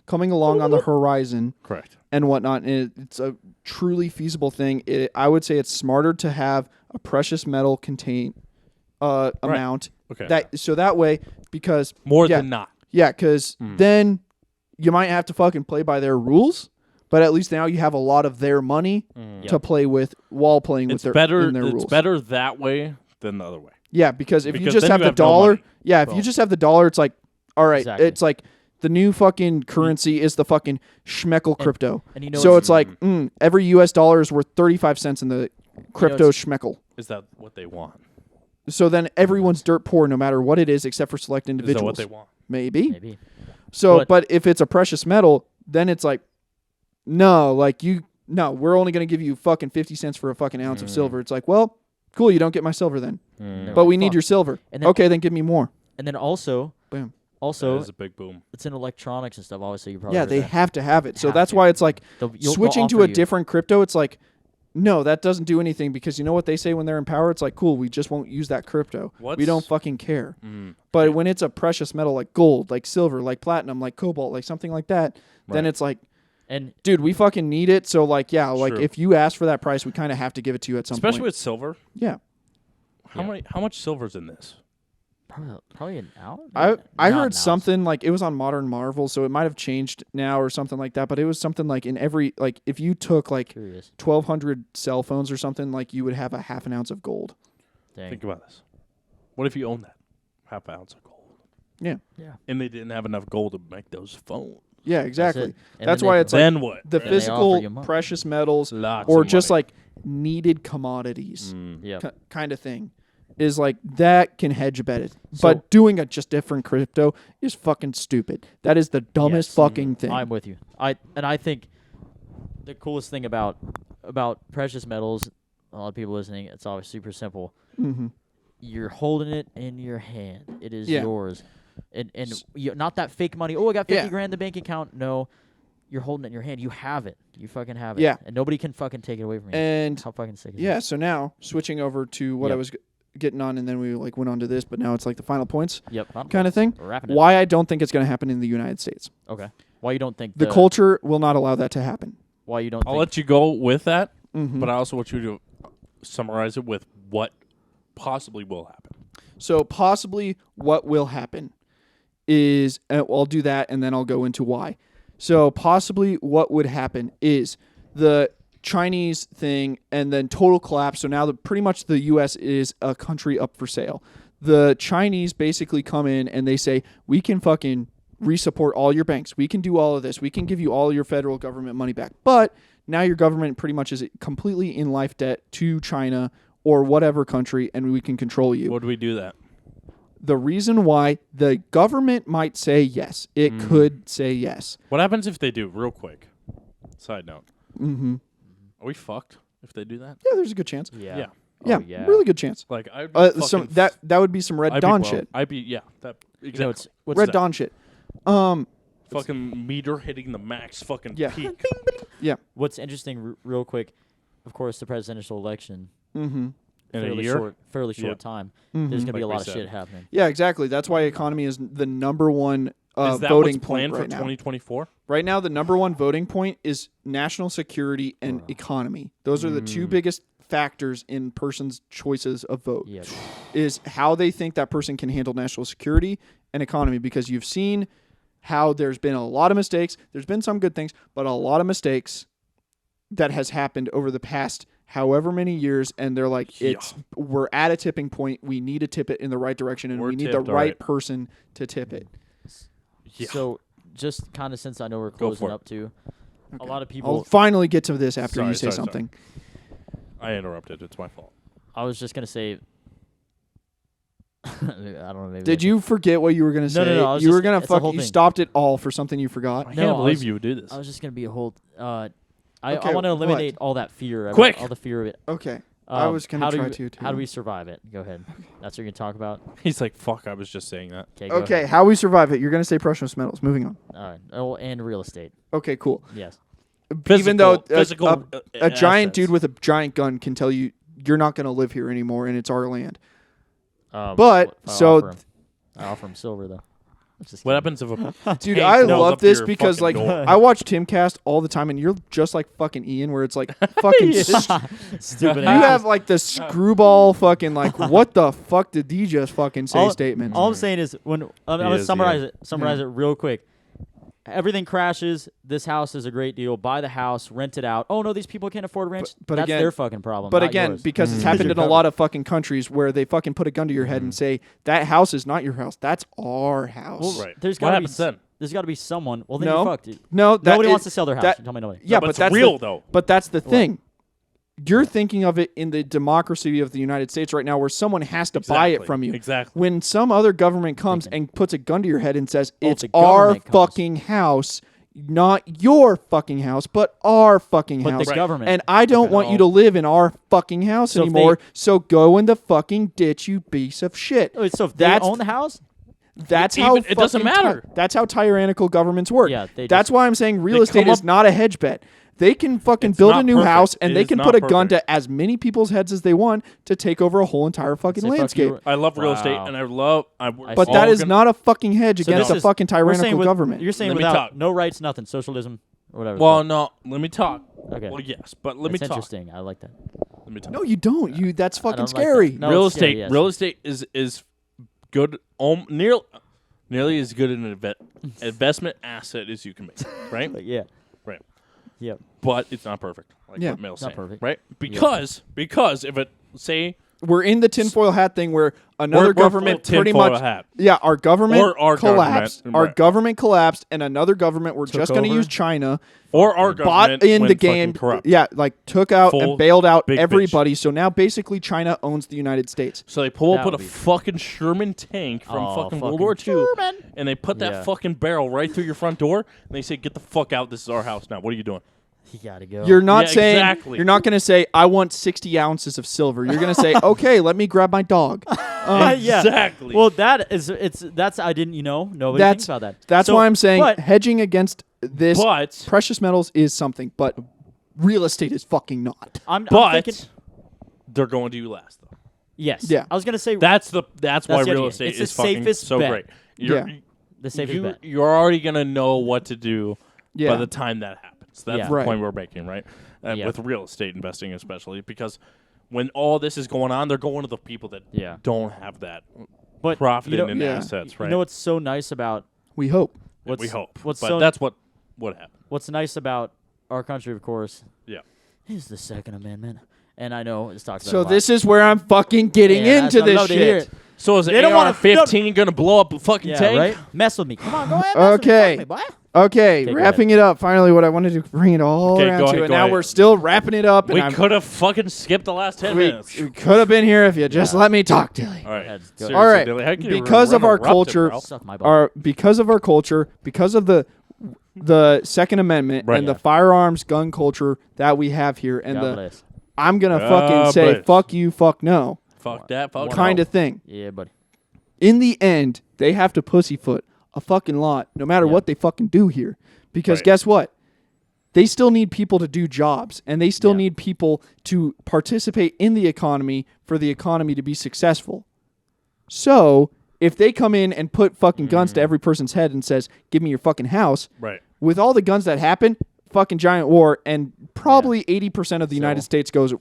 coming along on the horizon Correct. and whatnot, and it's a truly feasible thing, I would say it's smarter to have a precious metal amount. Okay. That way, because More yeah, than not. Yeah, because then you might have to fucking play by their rules, but at least now you have a lot of their money to play with while playing It's with better. their It's rules. better that way than the other way. Yeah, because if you Because just then have you the have no dollar, money. if you just have the dollar, it's like, all right, Exactly. it's like the new fucking currency is the fucking schmeckle crypto. And So it's like every US dollar is worth 35 cents in the crypto schmeckle. Is that what they want? So then everyone's dirt poor no matter what it is except for select Is individuals. that what they want? Maybe. So, but if it's a precious metal, then it's like, no, we're only going to give you fucking 50 cents for a fucking ounce of silver. It's like, well, cool, you don't get my silver then. But we need your silver. And then- Okay, then give me more. And then also, Boom. That is a big boom. it's in electronics and stuff. Obviously, you probably Yeah, heard they that. have to have it. So Have that's to. why it's like They'll switching to offer a you. different crypto. It's like, no, that doesn't do anything because you know what they say when they're in power? It's like, cool, we just won't use that crypto. We don't fucking care. But when it's a precious metal like gold, like silver, like platinum, like cobalt, like something like that, then it's like, And dude, we fucking need it. So like, yeah, like True. if you ask for that price, we kind of have to give it to you at some Especially point. with silver. Yeah. How much silver's in this? probably an hour. I heard something like it was on Modern Marvel, so it might have changed now or something like that. But it was something like in every like if you took like Curious. 1,200 cell phones or something, like you would have a half an ounce of gold. Dang. Think about this. What if you own that? Half ounce of gold. Yeah. Yeah. And they didn't have enough gold to make those phones. Yeah, exactly. it. And That's then why they- it's like Then what? the And they offer physical you money. precious metals Lots or of just money. like needed commodities Yeah. kind of thing is like that can hedge a bet. So- But doing a just different crypto is fucking stupid. That is the dumbest Yes. fucking thing. I'm with you. I think the coolest thing about precious metals, a lot of people listening, it's always super simple. Mm-hmm. You're holding it in your hand. It is Yeah. yours. And not that fake money. Oh, I got 50 Yeah. grand in the bank account. No. You're holding it in your hand. You have it. You fucking have it. Yeah. And nobody can fucking take it away from you. And How fucking sick is yeah, that? so now switching over to what I Yep. was getting on, and then we like went on to this, but now it's like the final points Yep. kind of thing. We're wrapping it. Why I don't think it's going to happen in the United States. Okay. Why you don't think The culture will not allow that to happen. Why you don't? I'll think let you go with that, Mm-hmm. but I also want you to summarize it with what possibly will happen. So possibly what will happen is, I'll do that and then I'll go into why. So possibly what would happen is the Chinese thing and then total collapse. So now pretty much the U.S. is a country up for sale. The Chinese basically come in and they say, we can fucking resupport all your banks. We can do all of this. We can give you all your federal government money back. But now your government pretty much is completely in life debt to China or whatever country, and we can control you. Would we do that? The reason why the government might say yes, it could say yes. What happens if they do? Real quick. Side note. Mm-hmm. Are we fucked if they do that? Yeah, there's a good chance. Yeah. Yeah. Oh, Yeah, really good chance. Like I'd be Some that would be some Red I'd Dawn be shit. I'd be that exactly. You know, what's Red that? Dawn shit. Fucking meter hitting the max fucking Yeah. peak. What's interesting, real quick, of course, the presidential election. Mm-hmm. In a fairly year? fairly short Yeah. time. Mhm. There's gonna be a Like we lot of said. shit happening. Yeah, exactly. That's why economy is the number one Is that voting what's point planned for right now. 2024? Right now, the number one voting point is national security and economy. Those are the two biggest factors in person's choices of vote. Yeah. Is how they think that person can handle national security and economy, because you've seen how there's been a lot of mistakes. There's been some good things, but a lot of mistakes that has happened over the past however many years, and they're like, we're at a tipping point. We need to tip it in the right direction, and We're we need the tipped, right alright. person to tip it. Yeah. So just kind of since I know we're Go closing for it. up to, a lot of I'll people. finally get to this after Sorry, you say sorry. something. I interrupted. It's my fault. I was just gonna say. I don't know. Maybe Did you forget what you were gonna say? No, I was you were just- gonna it's the whole you thing. stopped it all for something you forgot. I No, can't I believe was- you would do this. I was just gonna be a whole. I Okay, want to what? eliminate all that fear. Quick! All the fear of it. Okay, I was gonna how do try we- to too. How do we survive it? Go ahead. That's what you're gonna talk about. He's like, fuck, I was just saying that. Okay. Go Okay, ahead. how we survive it? You're gonna say precious metals. Moving on. All right. Oh, and real estate. Okay, cool. Yes. Even though Physical a giant assets. dude with a giant gun can tell you you're not gonna live here anymore and it's our land. But, what- I'll so- offer him. I offer him silver though. Just What kidding. happens if a Dude, tank I rolls love up to this your because fucking like door? I watch Timcast all the time, and you're just like fucking Ian, where it's like fucking. Stupid. You have like the screwball fucking like what the fuck did he just fucking say statement? All I'm saying is when I'm gonna is, summarize yeah. it. Summarize it real quick. Everything crashes. This house is a great deal. Buy the house, rent it out. Oh no, these people can't afford rent. But That's again- their fucking problem. But not again, yours. because it's happened in a lot of fucking countries where they fucking put a gun to your head and say that house is not your house. That's our house. Right. There's What gotta happens be then? There's got to be someone. Well, then No. you're fucked. Dude. No, that Nobody is- wants to sell their house. that- Tell me nobody. Yeah, but but it's that's real the, though. But that's the thing. You're thinking of it in the democracy of the United States right now, where someone has to buy it Exactly. from you. Exactly. When some other government comes and puts a gun to your head and says Oh, it's the our government comes. fucking house, not your fucking house, but our fucking But house. the government. And I don't want you to live in our fucking house So if anymore. So go in the fucking ditch, you piece of shit. Wait, so if they That's- own the house, That's Even- how it doesn't fucking matter. that's how tyrannical governments work. Yeah, they that's just- why I'm saying real They estate come is up- not a hedge bet. They can fucking It's build a not new perfect. house and It they is can not put a gun perfect. to as many people's heads as they want to take over a whole entire fucking Say fuck landscape. you. I love real estate, Wow. and I love. But that is not a fucking hedge So against this a is- fucking we're saying tyrannical with- government. You're saying Let me without talk. no rights, nothing, socialism or whatever. Well, no. Let me talk. Okay. Well, yes, but let me That's talk. interesting. I like that. Let me talk. No, you don't. You that's I fucking don't like that. scary. No, real it's scary, estate. yes. Real estate is good. Nearly as good an investment asset as you can make. Right. But yeah. Right. Yep. But it's not perfect. Like Yeah. what Mel's Not saying, perfect. right? Because if it say We're in the tinfoil hat thing where another we're government full pretty tinfoil much hat. Yeah, our government Or our collapsed. government, Our right. government collapsed and another government we're just going to over. use China or our bought government in went the fucking game. corrupt. Yeah, like took out Full and bailed out big bitch. everybody. So now basically China owns the United States. So they pull up That with a would be- fucking Sherman tank from Oh, fucking World fucking War II, Sherman. and they put that Yeah. fucking barrel right through your front door, and they say, "Get the fuck out! This is our house now. What are you doing?" You gotta go. You're not Yeah, saying exactly. you're not going to say I want 60 ounces of silver. You're going to say, okay, let me grab my dog. Yeah. Exactly. Well, that's I didn't. Nobody That's thinks about that. That's So, why I'm saying but- hedging against this But precious metals is something, but real estate is fucking not. I'm but thinking. they're going to you last though. Yes. Yeah. I was gonna say That's why the real idea. estate It's is the fucking safest so bet. great. the safest bet. You're already gonna know what to do Yeah. by the time that happens. That's Yeah. the Right. point we're making, right? Yeah. With real estate investing, especially because when all this is going on, they're going to the people that Yeah. don't have that But profit you know, in Yeah. assets, right? You know what's so nice about We hope. we hope, What's but so that's what happened. What's nice about our country, of course, Yeah. is the Second Amendment. And I know it's talked about So a lot. this is where I'm fucking getting Yeah, into I'd this love to hear shit. it. So is They don't wanna- AR-15 gonna blow up a fucking Yeah, tank? right? Mess with me. Come on, go ahead. Mess Okay. with me, fuck me, boy. Okay, Okay, go wrapping it up. Finally, what I wanted to bring it all Okay, around go to, ahead, and go now ahead. we're still wrapping it up. We And could have fucking skipped the last 10 minutes. we could have been here if you just let me talk, Dilly. All right. Go ahead. Seriously, All right. Dilly, how can you Because of our interrupt him, culture, bro? Suck my ball. because of our culture, because of the Second Amendment Right. and the Yeah. firearms gun culture that we have here, and God bless. I'm gonna God fucking say bless. fuck you, fuck no, Fuck that. Fuck kind no. of thing. Yeah, buddy. In the end, they have to pussyfoot a fucking lot, no matter Yeah. what they fucking do here. Because Right. guess what? They still need people to do jobs, and they still Yeah. need people to participate in the economy for the economy to be successful. So, if they come in and put fucking guns to every person's head and says, "Give me your fucking house," Right. with all the guns that happen, fucking giant war, and probably 80% of the United States goes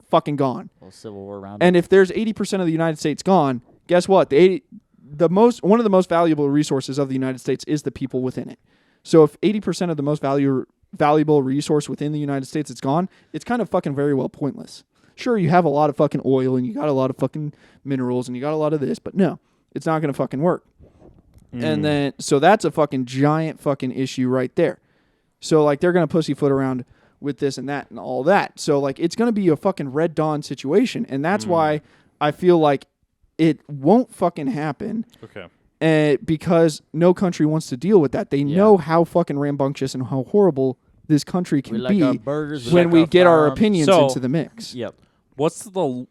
fucking gone. A little civil war around And if there's 80% of the United States gone, guess what? One of the most valuable resources of the United States is the people within it. So if 80% of the most valuable resource within the United States is gone, it's kind of fucking very well pointless. Sure, you have a lot of fucking oil and you got a lot of fucking minerals and you got a lot of this, but no, it's not going to fucking work. And then, so that's a fucking giant fucking issue right there. So like they're going to pussyfoot around with this and that and all that. So like it's going to be a fucking Red Dawn situation. And that's why I feel like it won't fucking happen. Okay. Because no country wants to deal with that. They know how fucking rambunctious and how horrible this country can We like our be burgers. We when like we our get our farms. opinions So- into the mix. Yep. What's the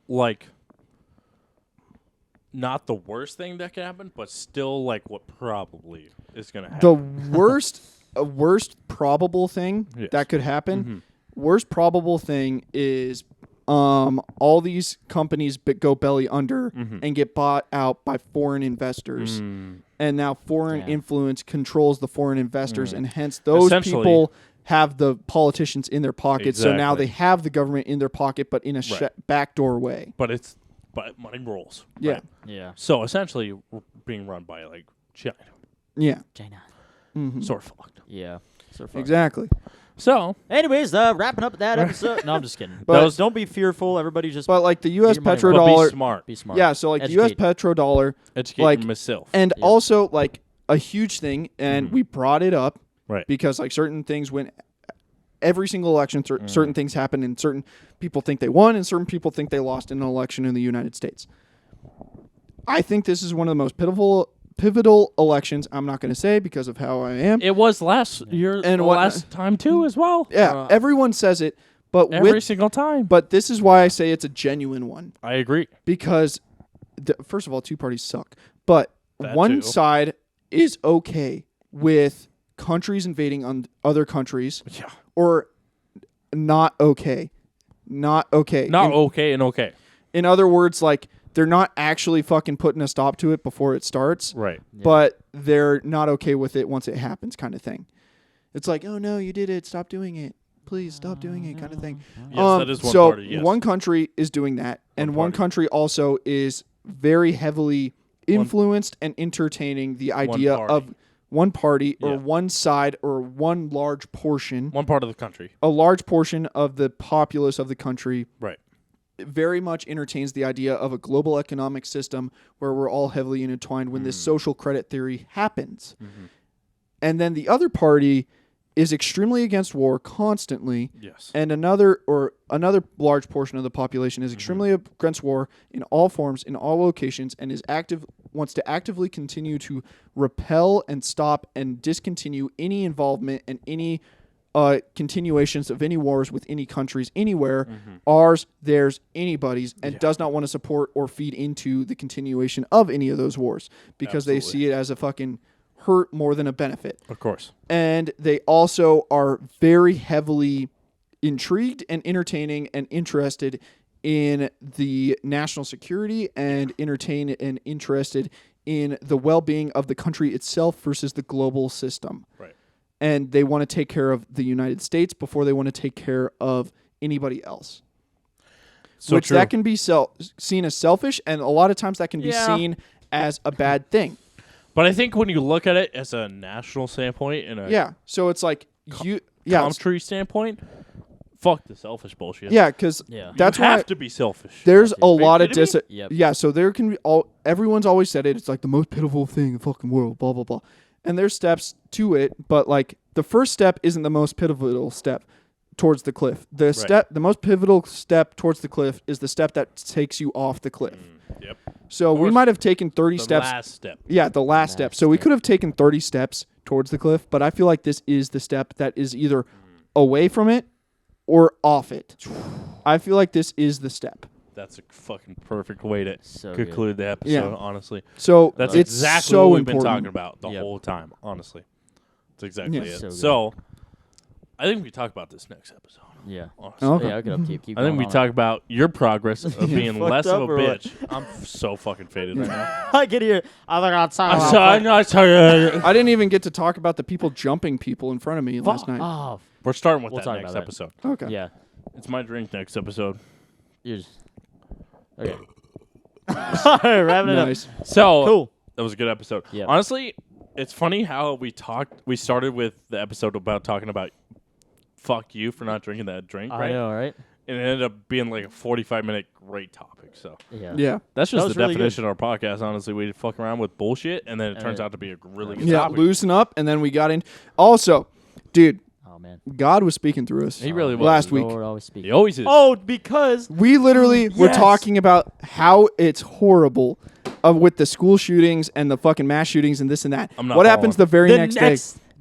not the worst thing that could happen, but still like what probably is gonna happen? The worst probable thing Yes. that could happen, worst probable thing is all these companies go belly under and get bought out by foreign investors. And now foreign Yeah. influence controls the foreign investors, and hence those Essentially- people have the politicians in their pocket. So now Exactly. they have the government in their pocket, but in a backdoor way. but money rolls. Yeah. Right? Yeah. So essentially, we're being run by like China. Yeah, China. Sort of fucked. Yeah. So fuck. exactly. So Anyways, wrapping up that episode. No, I'm just kidding. But- Don't be fearful. Everybody just But like the U.S. your money but petrodollar, be smart. be smart. yeah. So like the U.S. Educate. petrodollar, Educate like- myself. and Yeah. also like a huge thing, and we brought it up Right. because like certain things when every single election, certain things happen, and certain people think they won, and certain people think they lost in an election in the United States. I think this is one of the most pivotal elections. I'm not going to say because of how I am. It was last year And the what- last time too as well. Yeah, everyone says it, but Every single time. but this is why I say it's a genuine one. I agree. Because first of all, two parties suck, but That one too. side is okay with countries invading on other countries, Yeah. or not okay. Not okay. Not okay and okay. In other words, like they're not actually fucking putting a stop to it before it starts, Right. but they're not okay with it once it happens, kind of thing. It's like, oh no, you did it. Stop doing it. Please stop doing it, kind of thing. Yes, that is one so party. Yes. one country is doing that, and one party. country also is very heavily influenced and entertaining the idea party. of one party or Yeah. one side or one large portion, One part of the country. a large portion of the populace of the country Right. very much entertains the idea of a global economic system where we're all heavily intertwined when this social credit theory happens. And then the other party is extremely against war constantly, Yes. and another large portion of the population is extremely against war in all forms, in all locations, and wants to actively continue to repel and stop and discontinue any involvement and any continuations of any wars with any countries anywhere, ours, theirs, anybody's, and does not want to support or feed into the continuation of any of those wars because they Absolutely. see it as a fucking hurt more than a benefit. Of course. And they also are very heavily intrigued and entertaining and interested in the national security and entertained and interested in the well-being of the country itself versus the global system. Right. And they want to take care of the United States before they want to take care of anybody else. So which true. that can be seen as selfish, and a lot of times that can be seen as a bad thing. But I think when you look at it as a national standpoint and a So it's like country standpoint, fuck the selfish bullshit. Yeah, because that's you why have to be selfish. there's a lot of Yep. So there can be everyone's always said it. It's like the most pitiful thing in the fucking world. Blah blah blah. And there's steps to it, but like the first step isn't the most pivotal step towards the cliff. The most pivotal step towards the cliff is the step that takes you off the cliff. Yep. So we might have taken 30 steps. The last step. Yeah, the last step. So we could have taken 30 steps towards the cliff, but I feel like this is the step that is either away from it or off it. I feel like this is the step. That's a fucking perfect way to So conclude the episode, honestly. So That's it's exactly so what we've important. been talking about the whole time, honestly. That's exactly it. So So, I think we talk about this next episode. Yeah. Honestly. Okay. Yeah, I could upkeep. Keep I think going we on talk about your progress of being fucked less of a up or what? bitch. I'm so fucking faded right now. I get here. I think I'll tell I didn't even get to talk about the people jumping people in front of me last night. Oh, We're starting with We'll that talk next about that. episode. Okay. yeah. It's my drink next episode. You're just, okay. All right, wrapping it up. Nice. So, Cool. that was a good episode. Yeah. Honestly, it's funny how we started with the episode about talking about fuck you for not drinking that drink, I right? know, right? And it ended up being like a 45-minute great topic. So Yeah. Yeah. that's That just was the really definition of our podcast, honestly. We fuck around with bullshit, and then it turns out to be a really good Yeah. topic. Loosen up, and then we got in. Also, dude, Oh man. God was speaking through us. He really was. last week. Lord always speaks. He always is. Oh, because We literally were Yes. talking about how it's horrible with the school shootings and the fucking mass shootings and this and that. I'm not What happens the very the next day,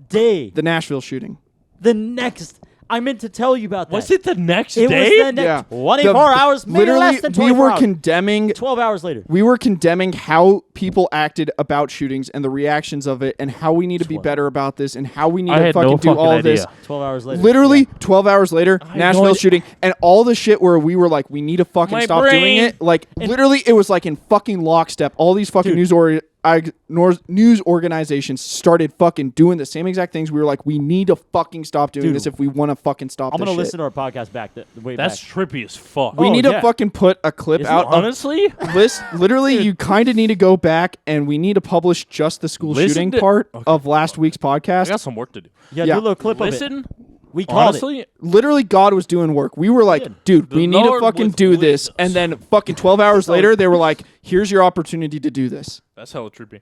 day? The Nashville shooting. the next. I meant to tell you about that. Was it the next It day? was the next 24 hours, maybe literally, less than we 24 were hours. condemning 12 hours later. We were condemning how people acted about shootings and the reactions of it, and how we need to be 12. better about this, and how we need I to had fucking no do fucking all idea. this. 12 hours later. Literally, Yeah. 12 hours later, had no Nashville idea. shooting, and all the shit where we were like, we need to fucking My stop doing brain. it. Like, literally, it was like in fucking lockstep. All these fucking news organizations started fucking doing the same exact things. We were like, we need to fucking stop doing Dude. this if we want to fucking stop I'm this going to shit. listen to our podcast back. Way That's back. trippy as fuck. We Oh, need yeah. to fucking put a clip Is it out. Honestly, Literally, you kind of need to go back, and we need to publish just the school Listen shooting to- part Okay. of last week's I podcast. got some work to do. Yeah, Yeah. do a little clip of it. Listen, We called honestly, Literally, God was doing work. We were like, did. dude, The we need to Lord fucking was do with this. us. And then fucking 12 hours later, they were like, here's your opportunity to do this. that's hella trippy.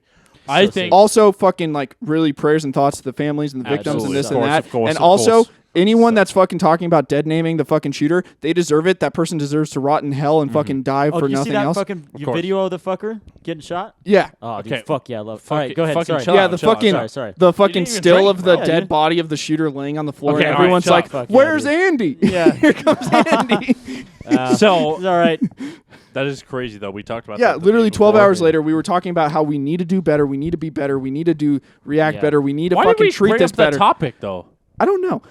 I think Also, fucking like really prayers and thoughts to the families and the victims Absolutely. and this Of and course, that. of course, And of also, course. anyone that's fucking talking about dead naming the fucking shooter, they deserve it. That person deserves to rot in hell and fucking die Oh, for did you see nothing that else. fucking course. video of the fucker getting shot? Yeah. Oh, dude, Okay. fuck yeah, I love it. Fuck All right, it. go ahead. Fucking Sorry. chill Yeah, out, the chill out, fucking sorry, sorry. the You fucking didn't even still drink, of the bro. dead Yeah. body of the shooter laying on the floor, Okay, and all right, everyone's chill out. like, Fuck yeah, "Where's dude. Andy?" Yeah. Here comes Andy. so. It's all right. That is crazy, though. We talked about Yeah, that the literally day 12 before. hours later, we were talking about how we need to do better. We need to be better. We need to react Yeah. better. We need to Why did fucking we treat bring this up that better. topic, though? I don't know.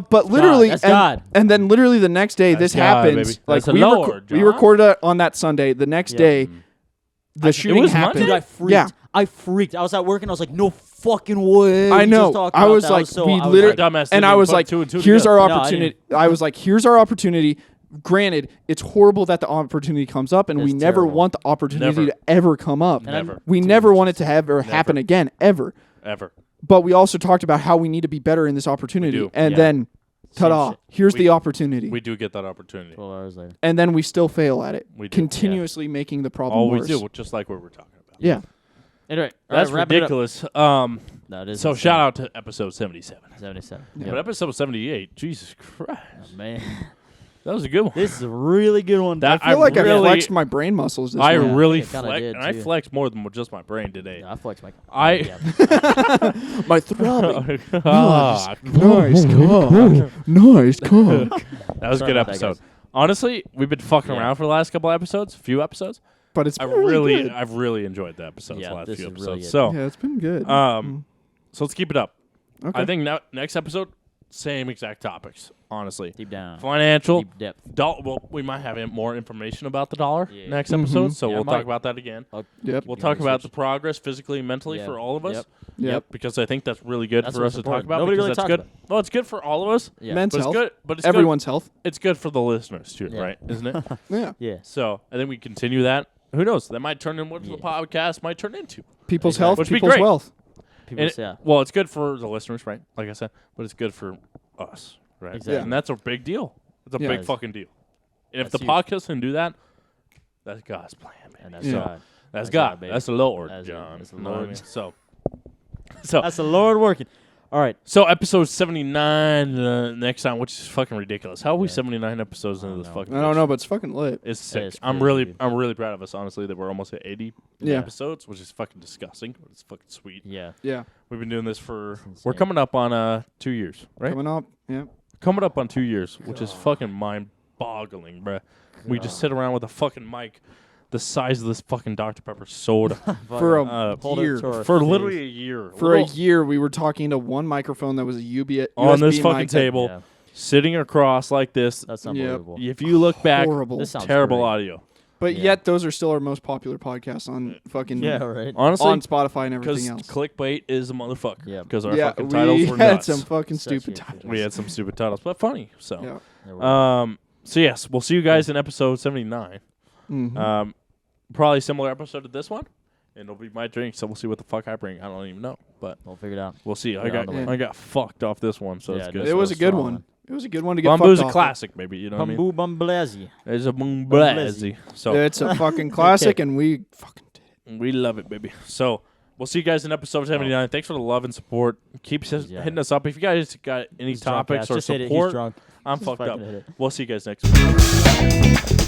But literally, That's God. and then literally the next day, That's this God, happens. baby. Like That's the we, Lord, we John. recorded it on that Sunday. The next Yeah. day, the shooting was happened. Monday? Dude, I freaked. Yeah. I freaked. I was at work and I was like, no fucking way. I You know. just talked I about was that. like, so, we I was literally, like, Dumbass and didn't I even was put like, two and two here's together. our No, I opportunity. I was like, here's our opportunity. Granted, it's horrible that the opportunity comes up, and we It's never terrible. want the opportunity Never. to ever come up. And I'm- Never. We never want it to ever happen again, ever. Ever. But we also talked about how we need to be better in this opportunity. We do. And Yeah. then, ta-da, shit. here's We- the opportunity. We do get that opportunity. 12 hours later. And then we still fail at it, We do, continuously making the problem Always worse. do, just like what we're talking about. Yeah. Anyway, That's wrap it up. ridiculous. No, it is So insane. shout out to episode 77. 77. Yeah. But episode 78, Jesus Christ. Man, That was a good one. this is a really good one. That- I feel like I really- flexed my brain muscles this I week. really I kinda flexed, did, and I too. flexed more than just my brain today. Yeah, I flex my. I- Yeah. My throbbing. Ah, Nice cock. Nice cock. that was a Sorry good about that, episode. guys. Honestly, we've been fucking Yeah. around for the last couple episodes, few episodes. But it's I've been really good. I've really enjoyed the episodes, Yeah, the last this few is really episodes. good. So, Yeah, it's been good. so let's keep it up. Okay. I think next episode, same exact topics, honestly. Deep down. Financial. Deep depth. Well, we might have more information about the dollar Yeah. next episode, so Yeah, we'll might. talk about that again. Yep. We'll do talk about the research. progress physically and mentally Yeah. for all of us. Yep. Because I think that's really good That's for us what's to talk important. about. Nobody because really that's talks good. about it. Well, it's good for all of us. Yeah. Men's But it's health. good. But it's Everyone's health. It's good for the listeners too, Yeah. right? Isn't it? Yeah. Yeah. So I think we continue that. Who knows? That might turn into what the Yeah. podcast might turn into. People's Exactly. health, Which would be people's great. wealth. People And say, well, it's good for the listeners, right? Like I said, but it's good for us, right? Exactly. And that's a big deal. It's a Yeah. big Yes. fucking deal. And if That's the huge. podcast can do that, that's God's plan, man. and that's Yeah. God. That's That's God. God, baby. That's the Lord, That's it. John. That's the You know what I Lord. mean? So That's the Lord working. All right. So episode 79 next time, which is fucking ridiculous. How are we Yeah. 79 episodes I into don't this know. fucking? I don't bitch? know, but it's fucking lit. It's sick. is I'm crazy, really dude. proud of us. Honestly, that we're almost at 80 Yeah. episodes, which is fucking disgusting. But it's fucking sweet. Yeah. Yeah. We've been doing this for. It's We're insane. coming up on 2 years, right? Coming up. Yeah. Coming up on 2 years, which is fucking mind-boggling, bruh. We just sit around with a fucking mic the size of this fucking Dr. Pepper soda For a Hold it year. to our for face. literally a year. For a Little- year, we were talking to one microphone that was a USB on this mic fucking that- table, Yeah. sitting across like this. That's Yep. unbelievable. If you look back, Horrible. This sounds terrible great. audio. But Yeah. yet, those are still our most popular podcasts on fucking Yeah, right. Honestly, on Spotify and everything because else. clickbait is a motherfucker. Yeah. Because our Yeah, fucking titles we were had nuts. some fucking Such stupid shit. titles. We had some stupid titles, but funny. So, Yeah. There we go. so yes, we'll see you guys in episode 79. Mhm. Probably similar episode to this one, and it'll be my drink. So we'll see what the fuck I bring. I don't even know, but We'll figure it out. we'll see. I Yeah, got on the way. I got fucked off this one, so Yeah, it's it good. is. It was a good strong one. one. It was a good one to get Bamboo's fucked a off classic, baby. You know what I mean? Bamboo Bumblazy. It's a bamblazy. So of. It's a fucking classic, and we fucking did it. we love it, baby. So we'll see you guys in episode 79. Thanks for the love and support. Keep Yeah. hitting us up. If you guys got any He's drunk, topics ass. or Just hit it. He's support, drunk. I'm Just fucked up. fucking hit it. We'll see you guys next week.